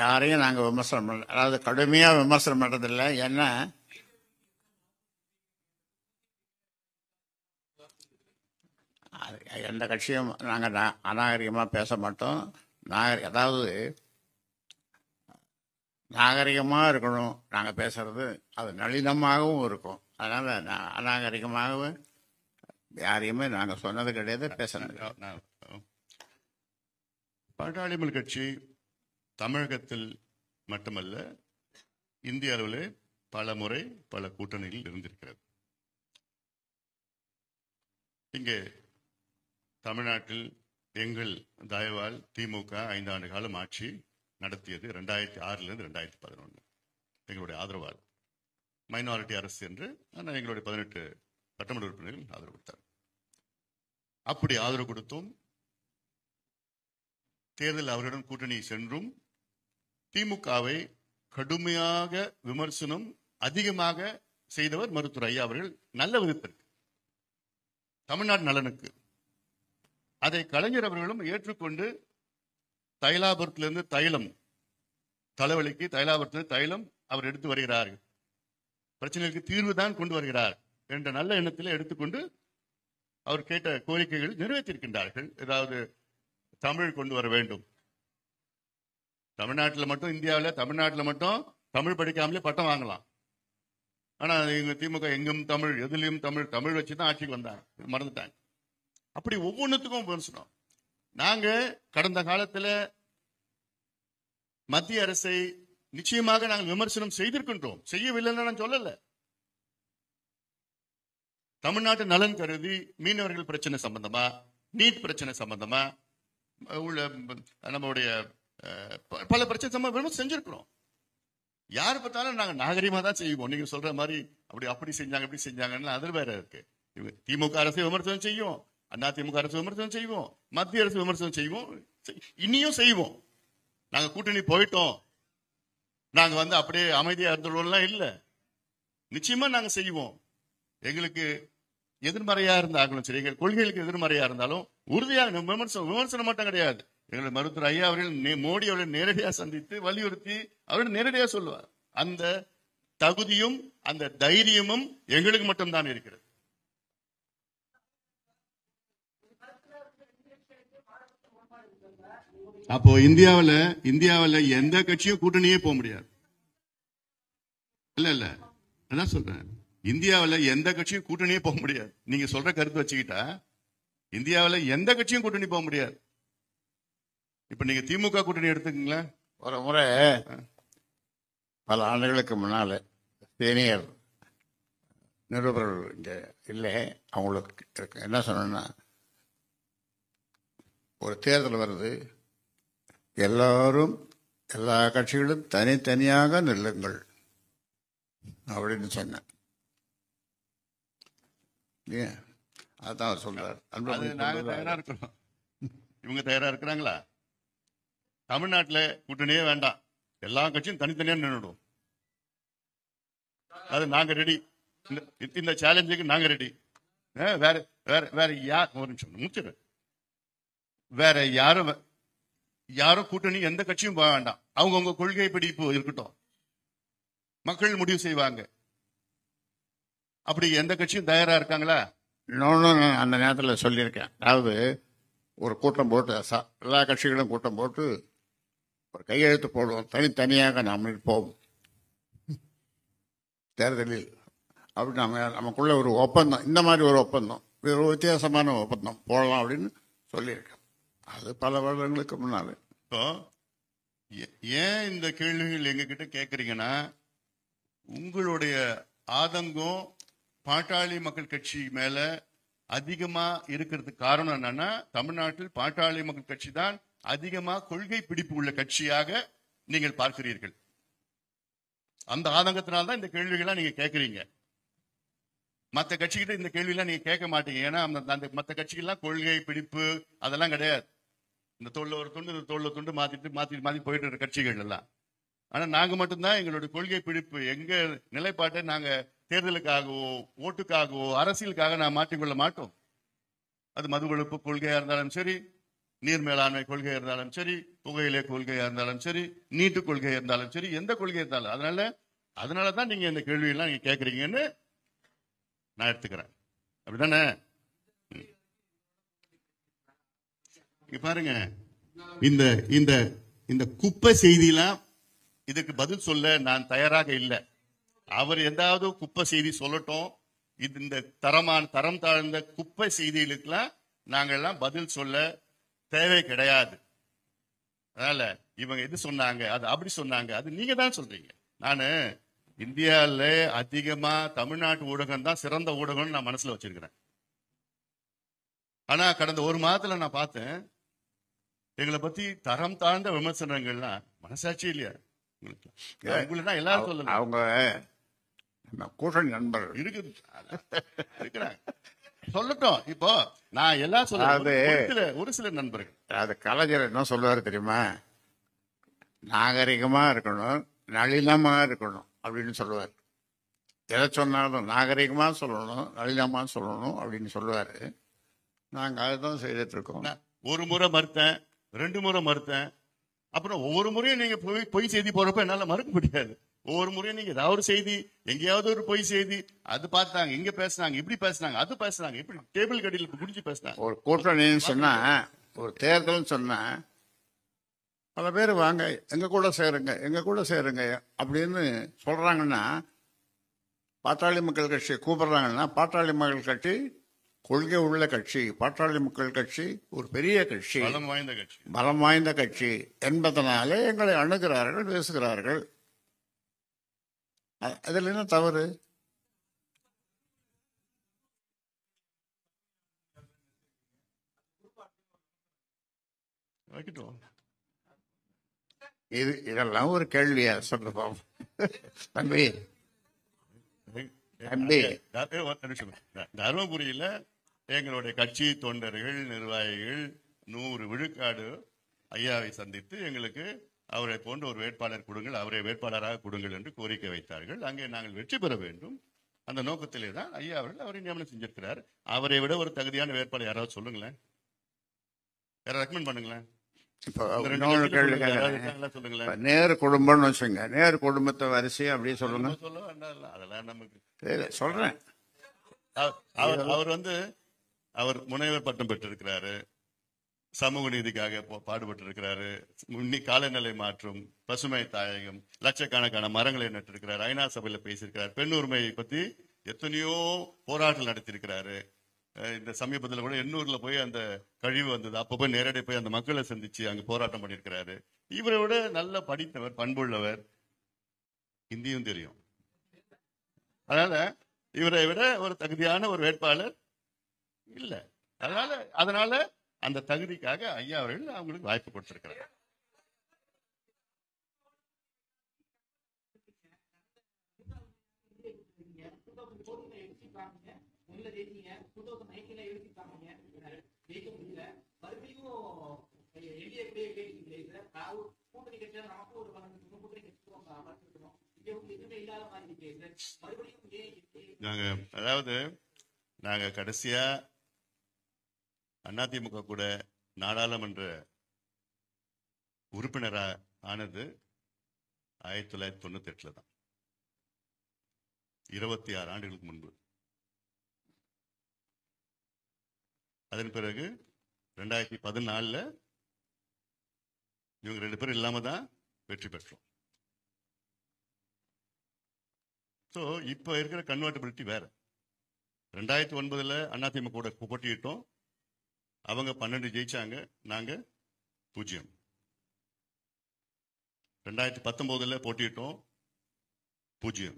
யாரையும் நாங்கள் விமர்சனம் பண்ணல. அதாவது கடுமையாக விமர்சனம் பண்ணுறதில்லை. ஏன்னா எந்த கட்சியும் நாங்கள் அநாகரிகமாக பேச மாட்டோம். அதாவது நாகரிகமாக இருக்கணும் நாங்கள் பேசுறது, அது நளினமாகவும் இருக்கும். அதனால் அநாகரிகமாகவும் யாரையுமே நாங்கள் சொன்னது கிடையாது, பேசுறது. பாட்டாளி மக்கள் கட்சி தமிழகத்தில் மட்டுமல்ல, இந்திய அளவில் பல முறை பல கூட்டணியில் இருந்திருக்கிறது. இங்கே தமிழ்நாட்டில் எங்கள் தயவால் திமுக 5 ஆண்டு காலம் ஆட்சி நடத்தியது. 2006 2011 எங்களுடைய ஆதரவால் மைனாரிட்டி அரசு என்று ஆனால் எங்களுடைய 18 சட்டமன்ற உறுப்பினர்கள் ஆதரவு கொடுத்தார். அப்படி ஆதரவு கொடுத்தோம். தேர்தல் அவருடன் கூட்டணி சென்றும் திமுகவை கடுமையாக விமர்சனம் அதிகமாக செய்தவர் மருத்துவர் ஐயா அவர்கள். நல்ல விதத்திற்கு, தமிழ்நாடு நலனுக்கு. அதை கலைஞர் அவர்களும் ஏற்றுக்கொண்டு தைலாபுரத்திலிருந்து தைலம், தலைவலிக்கு தைலாபுரத்திலிருந்து தைலம் அவர் எடுத்து வருகிறார், பிரச்சனைகளுக்கு தீர்வு தான் கொண்டு வருகிறார் என்ற நல்ல எண்ணத்தில் எடுத்துக்கொண்டு அவர் கேட்ட கோரிக்கைகள் நிறைவேற்றிருக்கின்றார்கள். ஏதாவது தமிழ் கொண்டு வர வேண்டும். தமிழ்நாட்டில் மட்டும், இந்தியாவில் தமிழ்நாட்டில் மட்டும் தமிழ் படிக்காமலே பட்டம் வாங்கலாம். ஆனா இவங்க திமுக எங்கும் தமிழ், எதுலையும் தமிழ், தமிழ் வச்சுதான் ஆட்சிக்கு வந்தாங்க, மறந்துட்டாங்க. அப்படி ஒவ்வொன்றுத்துக்கும் விமர்சனம். நாங்க கடந்த காலத்துல மத்திய அரசை நிச்சயமாக நாங்கள் விமர்சனம் செய்திருக்கின்றோம், செய்யவில்லைன்னு நான் சொல்லல. தமிழ்நாட்டு நலன் கருதி மீனவர்கள் பிரச்சனை சம்பந்தமா, நீட் பிரச்சனை சம்பந்தமா உள்ள நம்மளுடைய பல பிரச்சனை சம்பந்தம் செஞ்சிருக்கிறோம். யாரு பார்த்தாலும் நாங்க நாகரிகமா தான் செய்வோம். நீங்க சொல்ற மாதிரி அப்படி செஞ்சாங்க இப்படி செஞ்சாங்கன்னு அதில் வேற இருக்கு. திமுக அரசை விமர்சனம் செய்வோம், அண்ணா திமுக அரசு விமர்சனம் செய்வோம், மத்திய அரசு விமர்சனம் செய்வோம், இனியும் செய்வோம். நாங்க கூட்டணி போயிட்டோம், நாங்க அப்படியே அமைதியா இருந்துள்ளோம்லாம் இல்ல. நிச்சயமா நாங்க செய்வோம். எங்களுக்கு எதிர்மறையா இருந்தாலும் சரி, எங்கள் கொள்கைகளுக்கு எதிர்மறையா இருந்தாலும் உறுதியாக விமர்சனம் மட்டும் கிடையாது. எங்களுடைய மருத்துவர் ஐயா அவர்கள் மோடி அவர்கள் நேரடியாக சந்தித்து வலியுறுத்தி அவர்கள் நேரடியாக சொல்லுவார். அந்த தகுதியும் அந்த தைரியமும் எங்களுக்கு மட்டும்தான் இருக்கிறது. அப்போ இந்தியாவில் எந்த கட்சியும் கூட்டணியே போக முடியாது. இல்ல அதான் சொல்றேன், இந்தியாவில் எந்த கட்சியும் கூட்டணியே போக முடியாது. நீங்க சொல்ற கருத்து வச்சுக்கிட்டா இந்தியாவில் எந்த கட்சியும் கூட்டணி போக முடியாது. இப்ப நீங்க திமுக கூட்டணி எடுத்துக்கீங்களேன். ஒரு முறை பல ஆண்டுகளுக்கு முன்னால சீனியர் நிருபர்கள் இங்க இல்லை, அவங்களுக்கு என்ன சொன்னா, ஒரு தேர்தல் வருது, எல்லாரும் எல்லா கட்சிகளும் தனித்தனியாக நில்லுங்கள் அப்படின்னு சொன்னேன். அதான் அவர் சொல்றாரு. நாங்க தயாரா இருக்கிறோம். இவங்க தயாரா இருக்கிறாங்களா? தமிழ்நாட்டுல கூட்டணியே வேண்டாம், எல்லா கட்சியும் தனித்தனியா நின்றுடும். அது நாங்க ரெடி, இந்த சேலஞ்சுக்கு நாங்க ரெடி. வேற வேற வேற யார், ஒரு நிமிஷம் முடிச்சிடு, வேற யாரும் கூட்டணி எந்த கட்சியும் போக வேண்டாம். அவங்கவுங்க கொள்கை பிடிப்பு இருக்கட்டும், மக்கள் முடிவு செய்வாங்க. அப்படி எந்த கட்சியும் தயாரா இருக்காங்களா? இன்னொன்னு அந்த நேரத்தில் சொல்லியிருக்கேன். அதாவது ஒரு கூட்டம் போட்டு எல்லா கட்சிகளும் கூட்டம் போட்டு ஒரு கையெழுத்து போடுவோம், தனித்தனியாக நாம் நிற்போம் தேர்தலில். அப்படி நமக்குள்ள ஒரு ஒப்பந்தம், இந்த மாதிரி ஒரு ஒப்பந்தம் ஒரு வித்தியாசமான ஒப்பந்தம் போடலாம் அப்படின்னு சொல்லியிருக்கேன். அது பல வருடங்களுக்கு முன்னால. இப்போ ஏன் இந்த கேள்விகள் எங்ககிட்ட கேட்குறீங்கன்னா, உங்களுடைய ஆதங்கம் பாட்டாளி மக்கள் கட்சி மேல அதிகமா இருக்கிறதுக்கு காரணம் என்னன்னா, தமிழ்நாட்டில் பாட்டாளி மக்கள் கட்சி தான் அதிகமா கொள்கை பிடிப்பு உள்ள கட்சியாக நீங்கள் பார்க்கிறீர்கள். அந்த ஆதங்கத்தினால்தான் இந்த கேள்விகள்லாம் நீங்க கேட்கறீங்க. மற்ற கட்சிகிட்ட இந்த கேள்வியெல்லாம் நீங்க கேட்க மாட்டீங்க. ஏன்னா அந்த மற்ற கட்சிகள்லாம் கொள்கை பிடிப்பு அதெல்லாம் கிடையாது. இந்த தோல்ல ஒரு துண்டு, இந்த தோல்ல துண்டு மாத்தி போயிட்டு இருக்க கட்சிகள் எல்லாம். ஆனா நாங்க மட்டும்தான் எங்களுடைய கொள்கை பிடிப்பு, எங்க நிலைப்பாட்டை நாங்க தேர்தலுக்காகவோ ஓட்டுக்காகவோ அரசியலுக்காக நான் மாற்றிக்கொள்ள மாட்டோம். அது மது ஒழிப்பு கொள்கையா இருந்தாலும் சரி, நீர் மேலாண்மை கொள்கையா இருந்தாலும் சரி, புகையிலை கொள்கையா இருந்தாலும் சரி, நீட்டு கொள்கையா இருந்தாலும் சரி, எந்த கொள்கை இருந்தாலும். அதனாலதான் நீங்க இந்த கேள்வியெல்லாம் நீங்க கேட்கறீங்கன்னு நான் எடுத்துக்கிறேன். அப்படிதானே? பாருங்க, இந்த இந்த இந்த குப்பை செய்தியெல்லாம் இதுக்கு பதில் சொல்ல நான் தயாராக இல்லை. அவர் எதாவது குப்பை செய்தி சொல்லட்டும். இது இந்த தரம் தாழ்ந்த குப்பை செய்திகளுக்கெல்லாம் நாங்கெல்லாம் பதில் சொல்ல தேவை கிடையாது. அதனால இவங்க எது சொன்னாங்க, அது அப்படி சொன்னாங்க, அது நீங்க தான் சொல்றீங்க. நானு இந்தியாவில அதிகமா தமிழ்நாட்டு ஊடகம் தான் சிறந்த ஊடகம்னு நான் மனசுல வச்சிருக்கிறேன். ஆனா கடந்த ஒரு மாதத்துல நான் பார்த்தேன், எங்களை பத்தி தரம் தாழ்ந்த விமர்சனங்கள்லாம் மனசாட்சி இல்லையா உங்களுக்கு? எல்லாரும் சொல்லலாம், அவங்க கூட்டணி நண்பர்கள் இருக்கிறாங்க, சொல்லட்டும். இப்போ நான் எல்லாம் சொல்ல, ஒரு சில நண்பர்கள், அது கலைஞர் என்ன சொல்லுவாரு தெரியுமா? நாகரிகமா இருக்கணும், நளினமா இருக்கணும் அப்படின்னு சொல்லுவார். எதை சொன்னாலும் நாகரிகமா சொல்லணும், நளினமா சொல்லணும் அப்படின்னு சொல்லுவாரு. நாங்க அதுதான் செய்துட்டு இருக்கோம். ஒரு முறை மறுத்தேன், 2 முறை மறுத்தேன். அப்புறம் ஒவ்வொரு முறையும் நீங்க பொய் செய்தி போறப்ப என்னால மறுக்க முடியாது. ஒவ்வொரு முறையும் நீங்க ஏதாவது ஒரு செய்தி, எங்கேயாவது ஒரு பொய் செய்தி, அது பார்த்தாங்க, இங்க பேசினாங்க, இப்படி பேசினாங்க, அது பேசினாங்க, இப்படி டேபிள் கடியில் குடிச்சு பேசினாங்க. ஒரு கூட்டணின்னு சொன்னா, ஒரு தேர்தல் சொன்னா பல பேர் வாங்க எங்க கூட சேருங்க, எங்க கூட சேருங்க அப்படின்னு சொல்றாங்கன்னா, பாட்டாளி மக்கள் கட்சி கூப்பிடுறாங்கன்னா, பாட்டாளி மக்கள் கட்சி கொள்கை உள்ள கட்சி, பாட்டாளி மக்கள் கட்சி ஒரு பெரிய கட்சி, பலம் வாய்ந்த கட்சி என்பதனாலே எங்களை அணுகிறார்கள், பேசுகிறார்கள். அதில் என்ன தவறு? இதெல்லாம் ஒரு கேள்வியா சொல்லுவோம் தம்பி? தருமபுரியில எங்களுடைய கட்சி தொண்டர்கள், நிர்வாகிகள் 100 விழுக்காடு ஐயாவை சந்தித்து எங்களுக்கு அவரை போன்ற ஒரு வேட்பாளர் கொடுங்கள், அவரை வேட்பாளராக கொடுங்கள் என்று கோரிக்கை வைத்தார்கள். அங்கே நாங்கள் வெற்றி பெற வேண்டும். அந்த நோக்கத்திலே தான் ஐயா அவர்கள் அவரை நியமனம் செஞ்சிருக்கிறார். அவரை விட ஒரு தகுதியான வேட்பாளர் யாராவது சொல்லுங்களேன், யாராவது ரெக்கமெண்ட் பண்ணுங்களேன். நேரு குடும்பம்னு வச்சுங்க, நேரு குடும்பத்தை வரிசை அப்படியே சொல்லுங்க. அதெல்லாம் நமக்கு சொல்றேன். அவர் முனைவர் பட்டம் பெற்றிருக்கிறாரு, சமூக நீதிக்காக பாடுபட்டு இருக்கிறாரு, காலநிலை மாற்றம், பசுமை தாயகம், லட்சக்கணக்கான மரங்களை நட்டிருக்கிறார், ஐநா சபையில பேசியிருக்கிறார், பெண் உரிமையை பத்தி எத்தனையோ போராட்டம் நடத்தியிருக்கிறாரு. இந்த சமீபத்தில் கூட எண்ணூர்ல போய் அந்த கழிவு வந்தது, அப்ப போய் நேரடியாக போய் அந்த மக்களை சந்திச்சு அங்க போராட்டம் பண்ணியிருக்கிறாரு. இவரை விட நல்ல படித்தவர், பண்புள்ளவர், ஹிந்தியும் தெரியும். அதனால இவரை விட ஒரு தகுதியான ஒரு வேட்பாளர் இல்ல. அதனால அந்த தகுதிக்காக ஐயா அவர்கள் அவங்களுக்கு வாய்ப்பு கொடுத்திருக்கிறார். நாங்க கடைசியா அதிமுக கூட நாடாளுமன்ற உறுப்பினரா ஆனது 1998 தான், 26 ஆண்டுகளுக்கு முன்பு. அதன் பிறகு 2014 இவங்க 2 பேரும் இல்லாம தான் வெற்றி பெற்றோம். ஸோ இப்ப இருக்கிற கன்வெர்டபிலிட்டி வேற. 2009 அதிமுக கூட போட்டியிட்டோம். அவங்க 12 ஜெயிச்சாங்க, நாங்க 0. 2019 போட்டியிட்டோம், 0.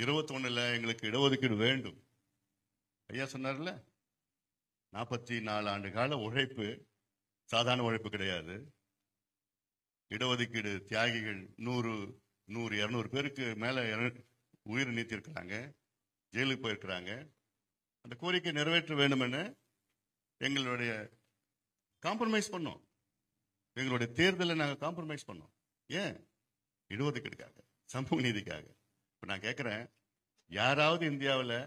21 எங்களுக்கு இடஒதுக்கீடு வேண்டும். ஐயா சொன்னார்ல, 44 ஆண்டு கால உழைப்பு சாதாரண உழைப்பு கிடையாது. இடஒதுக்கீடு தியாகிகள் 100, 200 பேருக்கு மேல உயிர் நீத்திருக்கிறாங்க, ஜெயிலுக்கு போயிருக்கிறாங்க. அந்த கோரிக்கை நிறைவேற்ற வேண்டும் என எங்களுடைய காம்ப்ரமைஸ் பண்ணோம். எங்களுடைய தேர்தலை நாங்கள் காம்ப்ரமைஸ் பண்ணோம். ஏன்? இடஒதுக்கீடுக்காக, சமூக நீதிக்காக. இப்ப நான் கேட்கிறேன், யாராவது இந்தியாவில்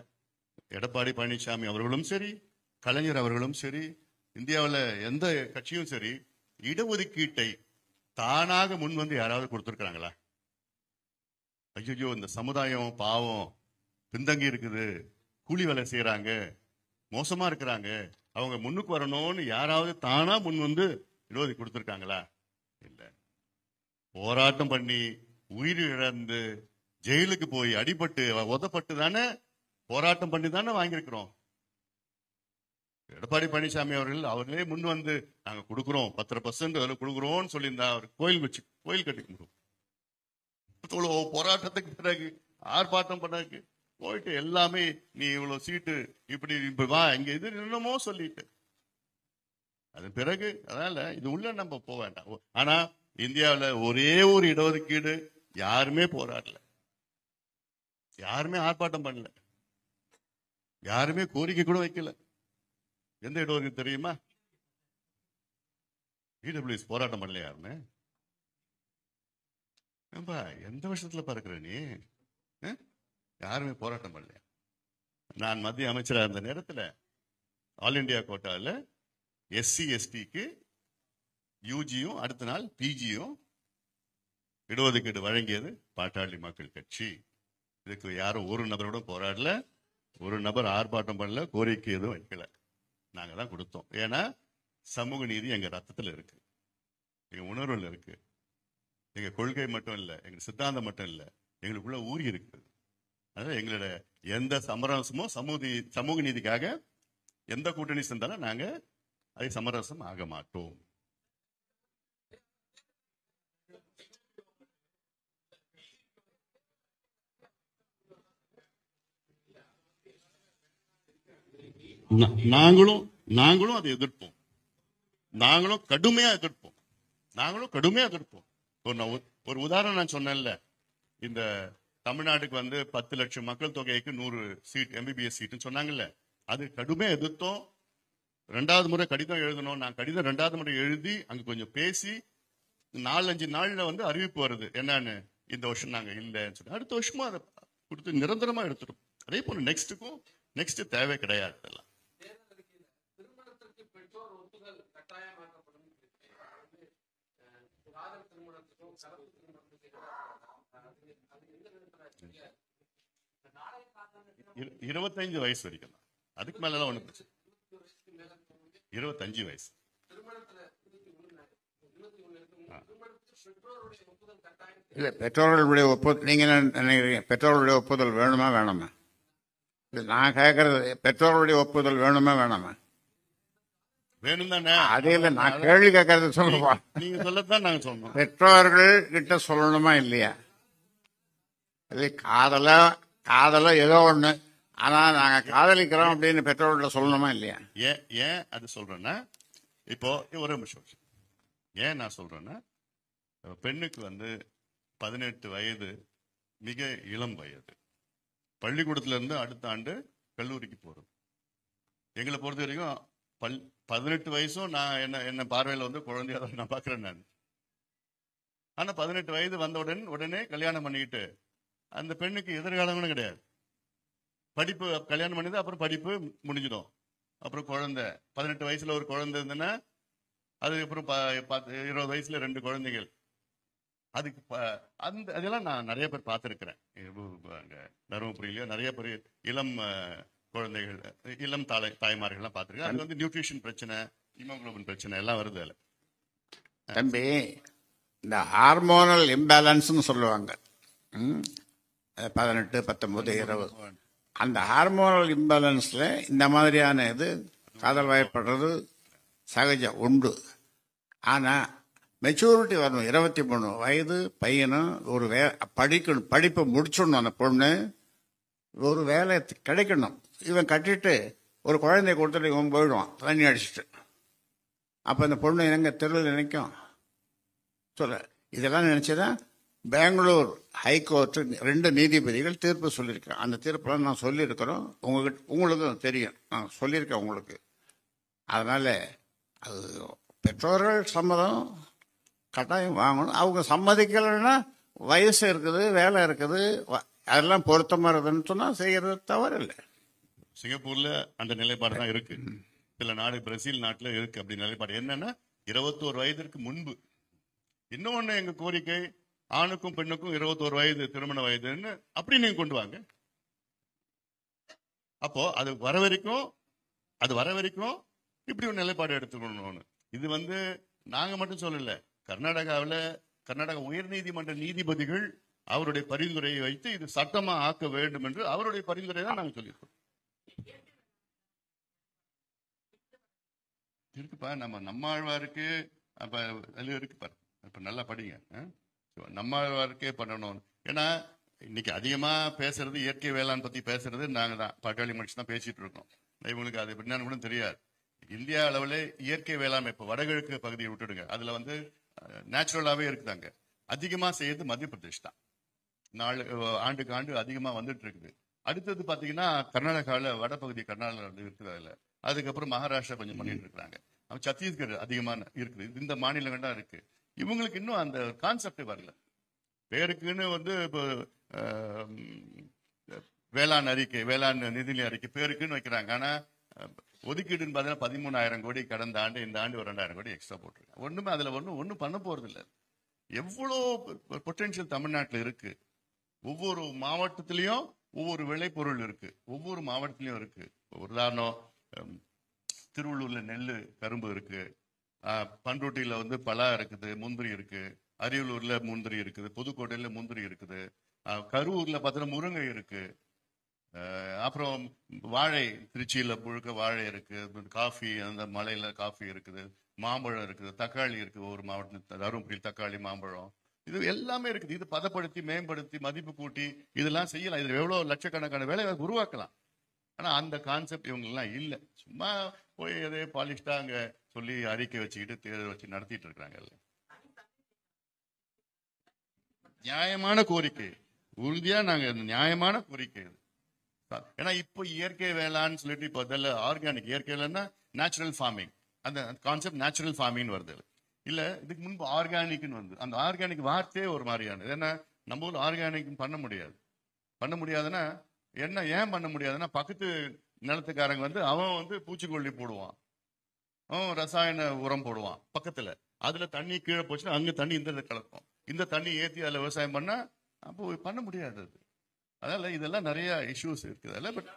எடப்பாடி பழனிசாமி அவர்களும் சரி, கலைஞர் அவர்களும் சரி, இந்தியாவில் எந்த கட்சியும் சரி, இடஒதுக்கீட்டை தானாக முன் வந்து யாராவது கொடுத்துருக்காங்களா? ஐயோ இந்த சமுதாயம் பாவம் பின்தங்கி இருக்குது, கூலி வேலை செய்யறாங்க, மோசமா இருக்கிறாங்க, அவங்க முன்னுக்கு வரணும்னு யாராவது தானா முன் வந்து இடஒதுக்கீடு கொடுத்துருக்காங்களா? இல்ல. போராட்டம் பண்ணி உயிர் இழந்து ஜெயிலுக்கு போய் அடிபட்டு உதப்பட்டு தானே, போராட்டம் பண்ணி தானே வாங்கியிருக்கிறோம். எடப்பாடி பழனிசாமி அவர்களே முன் வந்து நாங்க கொடுக்குறோம் 10% கொடுக்குறோம்னு சொல்லியிருந்தா அவர் கோயில் கட்டி கொடுக்கும். போராட்டத்துக்கு பிறகு ஆர்ப்பாட்டம் பண்ணாக்கு போயிட்டு எல்லாமே நீ இவ்வளவு சீட்டு இப்படி வா இங்க இது என்னமோ சொல்லிட்டு அதன் பிறகு அதனால இது உள்ள நம்ம போக வேண்டாம். ஆனா இந்தியாவில் ஒரே ஒரு இடஒதுக்கீடு யாருமே போராடல, யாருமே ஆர்ப்பாட்டம் பண்ணல, யாருமே கோரிக்கை கூட வைக்கல. எந்த இடஒதுக்கீடு தெரியுமா? இடபிள்யூஎஸ் போராட்டம் பண்ணல யாருமே. எந்த வருஷத்துல பறக்குற நீ? யாருமே போராட்டம் பண்ணல. நான் மத்திய அமைச்சராக இருந்த நேரத்தில் ஆல் இண்டியா கோட்டாவில் SC STக்கு யூஜியும் அடுத்த நாள் பிஜியும் இடஒதுக்கீடு வழங்கியது பாட்டாளி மக்கள் கட்சி. இதுக்கு யாரும் ஒரு நபரோட போராடல, ஒரு நபர் ஆர்ப்பாட்டம் பண்ணல, கோரிக்கை எதுவும் வைக்கல. நாங்க தான் கொடுத்தோம். ஏன்னா சமூக நீதி எங்க ரத்தத்தில் இருக்கு, எங்க உணர்வுல இருக்கு. எங்க கொள்கை மட்டும் இல்ல, எங்க சித்தாந்தம் மட்டும் இல்ல, எங்களுக்குள்ள ஊறி இருக்கு. அதனால எங்களோட எந்த சமரசமும் சமூக நீதிக்காக எந்த கூட்டணி சேர்ந்தாலும் நாங்க அதை சமரசம் ஆக மாட்டோம். நாங்களும் அதை எதிர்ப்போம். நாங்களும் கடுமையா எதிர்ப்போம். ஒரு உதாரணம் நான் சொன்னேன்ல, இந்த தமிழ்நாட்டுக்கு வந்து 10 லட்சம் மக்கள் தொகைக்கு 100 சீட் MBBS சீட்டுன்னு சொன்னாங்கல்ல, அது கடுமையா எதிர்த்தோம். 2வது முறை கடிதம் எழுதணும். நான் கடிதம் 2வது முறை எழுதி அங்க கொஞ்சம் பேசி 4-5 நாள்ல வந்து அறிவிப்பு வருது என்னன்னு, இந்த வருஷம் நாங்க இல்லைன்னு சொல்லி அடுத்த வருஷமும் அதை கொடுத்து நிரந்தரமா எடுத்துட்டோம். அதே போல நெக்ஸ்ட் தேவை கிடையாது. எல்லாம் 25 வயசு வரைக்கும் தான், அதுக்கு மேல ஒண்ணு பிரச்சனை. 25 வயசு. இல்ல, பெற்றோர்களுடைய ஒப்புதல் நீங்க என்ன நினைக்கிறீங்க? பெற்றோர்களுடைய ஒப்புதல் வேணுமா வேணாமா? நான் கேட்கறது பெற்றோர்களுடைய ஒப்புதல் வேணுமா வேணாமா? வேணும் தானே. அதே இல்ல, நான் கேள்வி கேட்கறது சொல்லுவா. நீங்க சொல்லத்தான் நாங்க சொன்னோம். பெற்றோர்கள் கிட்ட சொல்லணுமா இல்லையா? காதல ஏதோ ஒண்ணு, ஆனா நாங்க காதலிக்கிறோம் அப்படின்னு பெற்றோர்கள்ட்ட சொல்லணுமா இல்லையா? ஏன் அது சொல்றேன்னா, இப்போ ஒரு நிமிஷம், ஏன் நான் சொல்றேன்னா, பெண்ணுக்கு வந்து 18 வயது மிக இளம் வயது. பள்ளிக்கூடத்துல இருந்து அடுத்த ஆண்டு கல்லூரிக்கு போறது. எங்களை பொறுத்த வரைக்கும் 18 வயசும் நான் என்ன பார்வையில வந்து குழந்தையா தான் நான் பாக்குறேன் நான். ஆனா 18 வயது வந்த உடனே கல்யாணம் பண்ணிக்கிட்டு அந்த பெண்ணுக்கு எதிர்காலம் கூட கிடையாது. படிப்பு கல்யாணம் பண்ணிது, அப்புறம் படிப்பு முடிஞ்சிடும், அப்புறம் குழந்தை. 18 வயசுல ஒரு குழந்தை இருந்ததுன்னா அதுக்கப்புறம் 20 வயசுல 2 குழந்தைகள். அதுக்கு அதெல்லாம் நான் நிறைய பேர் பார்த்துருக்கிறேன். தருமபுரியிலயோ நிறைய பேர் இளம் குழந்தைகள், இளம் தாய்மார்கள்லாம் பார்த்துருக்கேன். அது வந்து நியூட்ரிஷன் பிரச்சனை, ஹீமோகுளோபின் பிரச்சனை எல்லாம் வருது. அதில் தம்பி, இந்த ஹார்மோனல் இம்பேலன்ஸ்னு சொல்லுவாங்க. 18, 19, 20 அந்த ஹார்மோனல் இம்பேலன்ஸில் இந்த மாதிரியான இது காதல் வயப்படுறது சகஜம் உண்டு. ஆனால் மெச்சூரிட்டி வரணும். 23 வயது பையனும் ஒரு படிக்கணும், படிப்பை முடிச்சிடணும். அந்த பொண்ணு ஒரு வேலை கிடைக்கணும். இவன் கட்டிட்டு ஒரு குழந்தைய கொடுத்துட்டு இவன் போயிடுவான் தண்ணி அடிச்சுட்டு. அப்போ இந்த பொண்ணு எங்க தெருவில் நினைக்கும் சொல்ல. இதெல்லாம் நினைச்சுதான் பெங்களூர் ஹைகோர்ட்டு 2 நீதிபதிகள் தீர்ப்பு சொல்லியிருக்கேன். அந்த தீர்ப்பெல்லாம் நான் சொல்லியிருக்கிறோம். உங்களுக்கும் தெரியும், நான் சொல்லியிருக்கேன் உங்களுக்கு. அதனால் அது பெற்றோர்கள் சம்மதம் கட்டாயம் வாங்கணும். அவங்க சம்மதிக்கலைன்னா வயசு இருக்குது, வேலை இருக்குது, அதெல்லாம் பொருத்தமாக இருக்குதுன்னு சொன்னால் செய்கிறது தவறு இல்லை. சிங்கப்பூர்ல அந்த நிலைப்பாடு தான் இருக்கு. சில நாடு, பிரேசில் நாட்டில் இருக்கு அப்படி நிலைப்பாடு. என்னன்னா 21 வயதிற்கு முன்பு. இன்னொன்னு எங்க கோரிக்கை, ஆணுக்கும் பெண்ணுக்கும் 21 வயது திருமண வயதுன்னு அப்படி நீங்க கொண்டு வாங்க. அப்போ அது வர வரைக்கும் இப்படி ஒரு நிலைப்பாடு எடுத்துக்கணும்னு. இது நாங்க மட்டும் சொல்லல. கர்நாடக உயர்நீதிமன்ற நீதிபதிகள் அவருடைய பரிந்துரையை வைத்து இது சட்டமா ஆக்க வேண்டும் என்று அவருடைய பரிந்துரை தான் நாங்க சொல்லியிருக்கோம். இருக்குப்பா, நம்மாழ்வாருக்கு அப்ப இருக்கு பாரு, இப்ப நல்லா படிங்க. நம்மாழ்வாருக்கே பண்ணணும். ஏன்னா இன்னைக்கு அதிகமா பேசுறது இயற்கை வேளாண் பத்தி பேசுறது நாங்க தான், பாட்டாளி மனுஷன் தான் பேசிட்டு இருக்கோம். இவங்களுக்கு அது என்னன்னு கூட தெரியாது. இந்தியா அளவுல இயற்கை வேளாண் இப்ப வடகிழக்கு பகுதியை விட்டுடுங்க, அதுல நேச்சுரலாவே இருக்குதாங்க. அதிகமா செய்யறது மத்திய பிரதேஷ் தான். ஆண்டுக்கு ஆண்டு அதிகமா வந்துட்டு இருக்குது. அடுத்தது பாத்தீங்கன்னா கர்நாடகாவில் வடபகுதி கர்நாடகா இருக்குதுல. அதுக்கப்புறம் மகாராஷ்டிரா கொஞ்சம் பண்ணிட்டு இருக்கிறாங்க. சத்தீஸ்கர் அதிகமான இருக்குது. இந்த மாநிலங்கள் தான் இருக்கு. இவங்களுக்கு இன்னும் அந்த கான்செப்டே வரல. பேருக்குன்னு இப்போ வேளாண் அறிக்கை, வேளாண் நிதிநிலை அறிக்கை பேருக்குன்னு வைக்கிறாங்க. ஆனா ஒதுக்கீடுன்னு பார்த்தீங்கன்னா 13,000 கோடி கடந்த ஆண்டு, இந்த ஆண்டு ஒரு 2,000 கோடி எக்ஸ்ட்ரா போட்டிருக்காங்க. ஒண்ணுமே அதுல ஒன்றும் பண்ண போறது இல்லை. எவ்வளோ பொட்டன்ஷியல் தமிழ்நாட்டில் இருக்கு. ஒவ்வொரு மாவட்டத்திலையும் ஒவ்வொரு விளைபொருள் இருக்கு, ஒவ்வொரு மாவட்டத்திலையும் இருக்கு. ஒரு உதாரணம், திருவள்ளூர்ல நெல் கரும்பு இருக்கு, பண்ருட்டியில பலா இருக்குது, முந்திரி இருக்கு, அரியலூர்ல முந்திரி இருக்குது, புதுக்கோட்டையில முந்திரி இருக்குது, கரூர்ல பார்த்தீங்கன்னா முருங்கை இருக்கு, அப்புறம் வாழை திருச்சியில முழுக்க வாழை இருக்கு, காஃபி அந்த மலையில காஃபி இருக்குது, மாம்பழம் இருக்குது, தக்காளி இருக்கு. ஒரு மாவட்டத்தில் தருமபுரியில் தக்காளி, மாம்பழம், இது எல்லாமே இருக்குது. இது பதப்படுத்தி மேம்படுத்தி மதிப்பு கூட்டி இதெல்லாம் செய்யலாம். இதுல எவ்வளவு லட்சக்கணக்கான வேலை உருவாக்கலாம். ஆனா அந்த கான்செப்ட் இவங்கெல்லாம் இல்லை. சும்மா போய் எதே பாலிஷ்டா அங்க சொல்லி அறிக்கை வச்சுக்கிட்டு தேர்தல் வச்சு நடத்திட்டு இருக்கிறாங்க. நியாயமான கோரிக்கை, உறுதியா நாங்க நியாயமான கோரிக்கை. ஏன்னா இப்போ இயற்கை வேளாண் சொல்லிட்டு இப்போ அதெல்லாம் ஆர்கானிக், இயற்கை வேளாண்னா நேச்சுரல் ஃபார்மிங், அந்த கான்செப்ட் நேச்சுரல் ஃபார்மிங் வருது. இல்ல இதுக்கு முன்பு ஆர்கானிக்னு வந்து அந்த ஆர்கானிக் வார்த்தையே ஒரு மாதிரியானது. ஏன்னா நம்ம ஊர் ஆர்கானிக் பண்ண முடியாதுன்னா என்ன, ஏன் பண்ண முடியாதுன்னா பக்கத்து நிலத்துக்காரங்க அவன் பூச்சிக்கொல்லி போடுவான், அவன் ரசாயன உரம் போடுவான் பக்கத்துல. அதுல தண்ணி கீழே போச்சுன்னா அங்க தண்ணி இந்த கலக்கும், இந்த தண்ணி ஏற்றி அதுல விவசாயம் பண்ணா அப்போ பண்ண முடியாது. அதனால இதெல்லாம் நிறைய இஷ்யூஸ் இருக்குது. அதில் பட்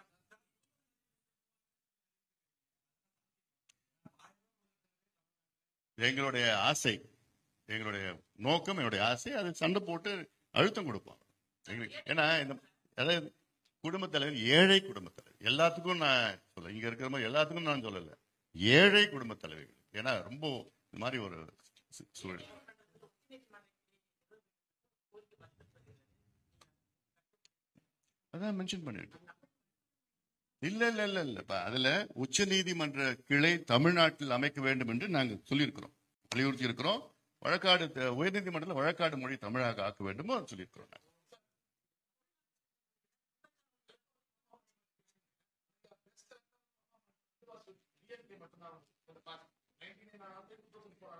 எங்களுடைய ஆசை, எங்களுடைய நோக்கம், என்னுடைய ஆசை, அது சண்டை போட்டு அழுத்தம் கொடுப்போம். ஏன்னா இந்த அதாவது குடும்பத் தலைவர், ஏழை குடும்பத் தலைவர், எல்லாத்துக்கும் நான் சொல்ல, இங்க இருக்கிற மாதிரி எல்லாத்துக்கும் நான் சொல்லல, ஏழை குடும்பத் தலைவர்கள். ஏன்னா ரொம்ப இந்த மாதிரி ஒரு சூழல். அதான் மென்ஷன் பண்ணிருக்கோம். இல்ல அதுல உச்ச நீதிமன்ற கிளை தமிழ்நாட்டில் அமைக்க வேண்டும் என்று நாங்கள் சொல்லியிருக்கிறோம், வலியுறுத்தி இருக்கிறோம். வழக்காடு உயர்நீதிமன்றத்தில் வழக்காடு மொழி தமிழாக ஆக்க வேண்டுமோ சொல்லியிருக்கிறோம்.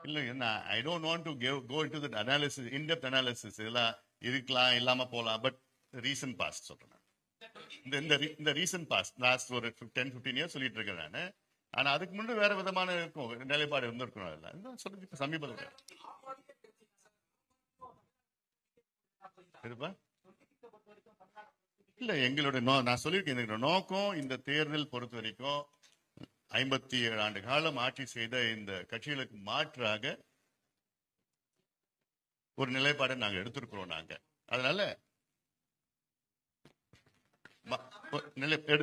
இல்ல என்ன, I don't want to go into that analysis, in depth analysis. இதெல்லாம் இருக்கலாம், இல்லாம போலாம். பட் ரீசன்ட் பாஸ்ட் சொல்றேன். இந்த ரீசன்ட் பாஸ்ட் லாஸ்ட் ஒரு 10-15 இயர்ஸ் சொல்லிட்டு இருக்கேன் நான். ஆனா அதுக்கு முன்னாடி வேற விதமான இருக்கும் நிலைப்பாடு இருந்திருக்கணும். அதெல்லாம் சொல்லி சமீபத்தில் இல்ல எங்களுடைய நான் சொல்லியிருக்கேன், எங்களுடைய நோக்கம் இந்த தேர்தல் பொறுத்த வரைக்கும் 57 ஆண்டு காலம் ஆட்சி செய்த இந்த கட்சிகளுக்கு மாற்றாக ஒரு நிலைப்பாடை நாங்க எடுத்திருக்கிறோம். நாங்க அதனால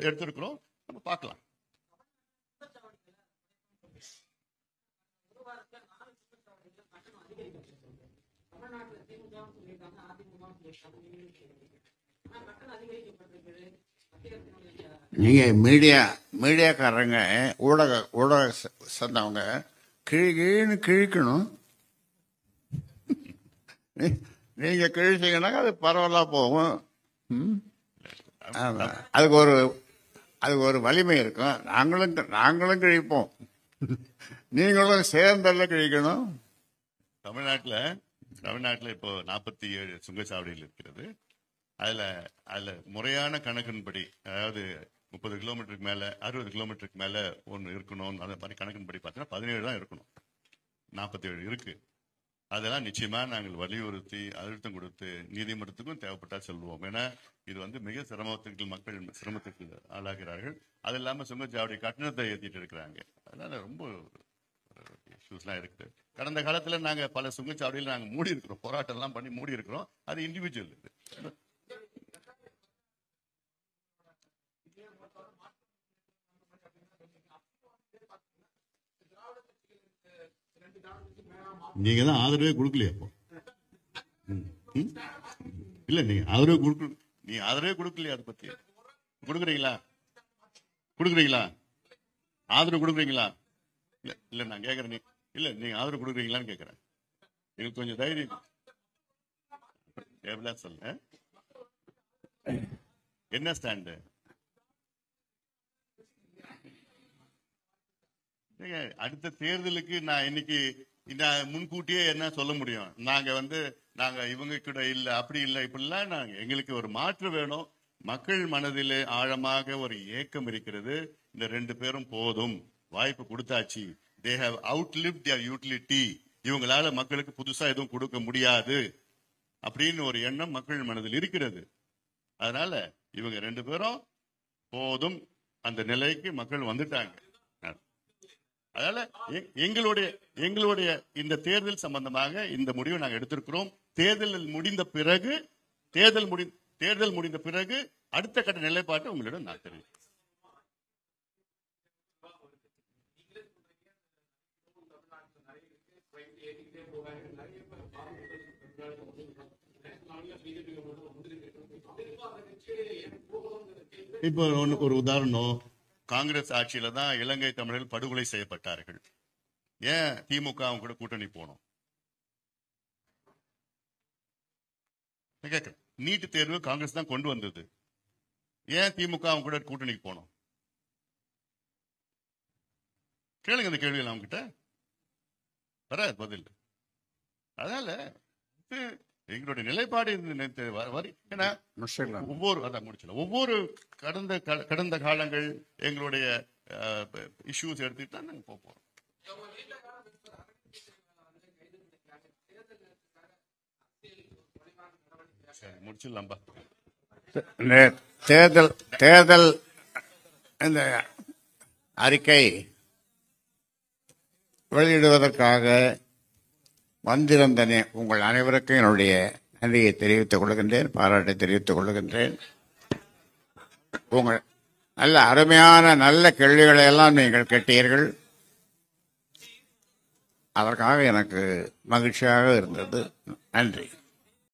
எடுத்திருக்கிறோம், நம்ம பார்க்கலாம். நீங்க மீடியாக்காரங்க ஊடக சேர்ந்தவங்க கிழின்னு கிழிக்கணும். நீங்க கிழிச்சீங்கன்னா அது பரவாயில்ல போகும். அதுக்கு ஒரு வலிமை இருக்கும். நாங்களும் கிழிப்போம், நீங்களும் சேர்ந்தல்ல கிழிக்கணும். தமிழ்நாட்டில் இப்போ 47 சுங்கச்சாவடிகள் இருக்கிறது. அதுல முறையான கணக்கின்படி, அதாவது 30 கிலோமீட்டருக்கு மேல 60 கிலோமீட்டருக்கு மேல ஒன்று இருக்கணும். அந்த மாதிரி கணக்கின்படி பார்த்தீங்கன்னா 17 தான் இருக்கணும். 47 இருக்கு. அதெல்லாம் நிச்சயமா நாங்கள் வலியுறுத்தி அழுத்தம் கொடுத்து நீதிமன்றத்துக்கும் தேவைப்பட்டால் செல்வோம். ஏன்னா இது மிக மக்கள் சிரமத்துக்கு ஆளாகிறார்கள். அது இல்லாம சுங்கச்சாவடி கட்டணத்தை ஏற்றிட்டு இருக்கிறாங்க. அதனால ரொம்ப இஷ்யூஸ்லாம் இருக்குது. கடந்த காலத்துல நாங்க பல சுங்கச்சாவடியில் நாங்க மூடி இருக்கிறோம், போராட்டம் எல்லாம் பண்ணி மூடி இருக்கிறோம். அது இண்டிவிஜுவல். நீங்க தான் ஆதரவே கொடுக்கலையா? அப்போ இல்ல, நீங்க ஆதரவே கொடுக்கலையா? அதை பத்தி கொடுக்குறீங்களா? ஆதரவு கொடுக்குறீங்களா? இல்ல நான் கேக்குறேன், இல்ல நீங்க ஆதரவு கொடுக்குறீங்களான்னு கேக்குறேன். எனக்கு கொஞ்சம் தைரியம் சொல்லுங்க. என்ன ஸ்டாண்டு? அடுத்த தேர்தலுக்கு நான் இன்னைக்கு முன்கூட்டியே என்ன சொல்ல முடியும்? நாங்க இவங்க கூட இல்ல, அப்படி இல்லை, இப்படிலாம் எங்களுக்கு ஒரு மாற்று வேணும். மக்கள் மனதிலே ஆழமாக ஒரு ஏக்கம் இருக்கிறது. இந்த 2 பேரும் போதும், வாய்ப்பு கொடுத்தாச்சு, they have outlived their utility, இவங்களால மக்களுக்கு புதுசா எதுவும் கொடுக்க முடியாது அப்படின்னு ஒரு எண்ணம் மக்கள் மனதில் இருக்கிறது. அதனால இவங்க 2 பேரும் போதும், அந்த நிலைக்கு மக்கள் வந்துட்டாங்க. அதனால எங்களுடைய இந்த தேர்தல் சம்பந்தமாக இந்த முடிவை நாங்கள் எடுத்திருக்கிறோம். தேர்தல் முடிந்த பிறகு அடுத்த கட்ட நிலைப்பாட்டை உங்களிடம் நான் தெரிவிக்கிறேன். இப்போ ஒரு உதாரணம், காங்கிரஸ் ஆட்சியில தான் இலங்கை தமிழர்கள் படுகொலை செய்யப்பட்டார்கள். ஏன் திமுக அவங்க கூட கூட்டணி போனோம்? கேட்கிறேன். நீட் தேர்வு காங்கிரஸ் தான் கொண்டு வந்தது. ஏன் திமுக அவங்க கூட கூட்டணிக்கு போனோம்? கேளுங்க இந்த கேள்விகள் அவங்க கிட்ட, வர பதில். அதனால எங்களுடைய நிலைப்பாடு ஒவ்வொரு கடந்த காலங்கள் எங்களுடைய இஷ்யூஸ் எடுத்துட்டு தான் நாங்க போறோம். முடிச்சிடலாம்பா. தேர்தல் இந்த அறிக்கை வெளியிடுவதற்காக வந்திருந்த உங்கள் அனைவருக்கும் என்னுடைய நன்றியை தெரிவித்துக் கொள்கின்றேன், பாராட்டை தெரிவித்துக் கொள்கின்றேன். உங்கள் நல்ல அருமையான நல்ல கேள்விகளை எல்லாம் நீங்கள் கேட்டீர்கள். அதற்காக எனக்கு மகிழ்ச்சியாக இருந்தது. நன்றி.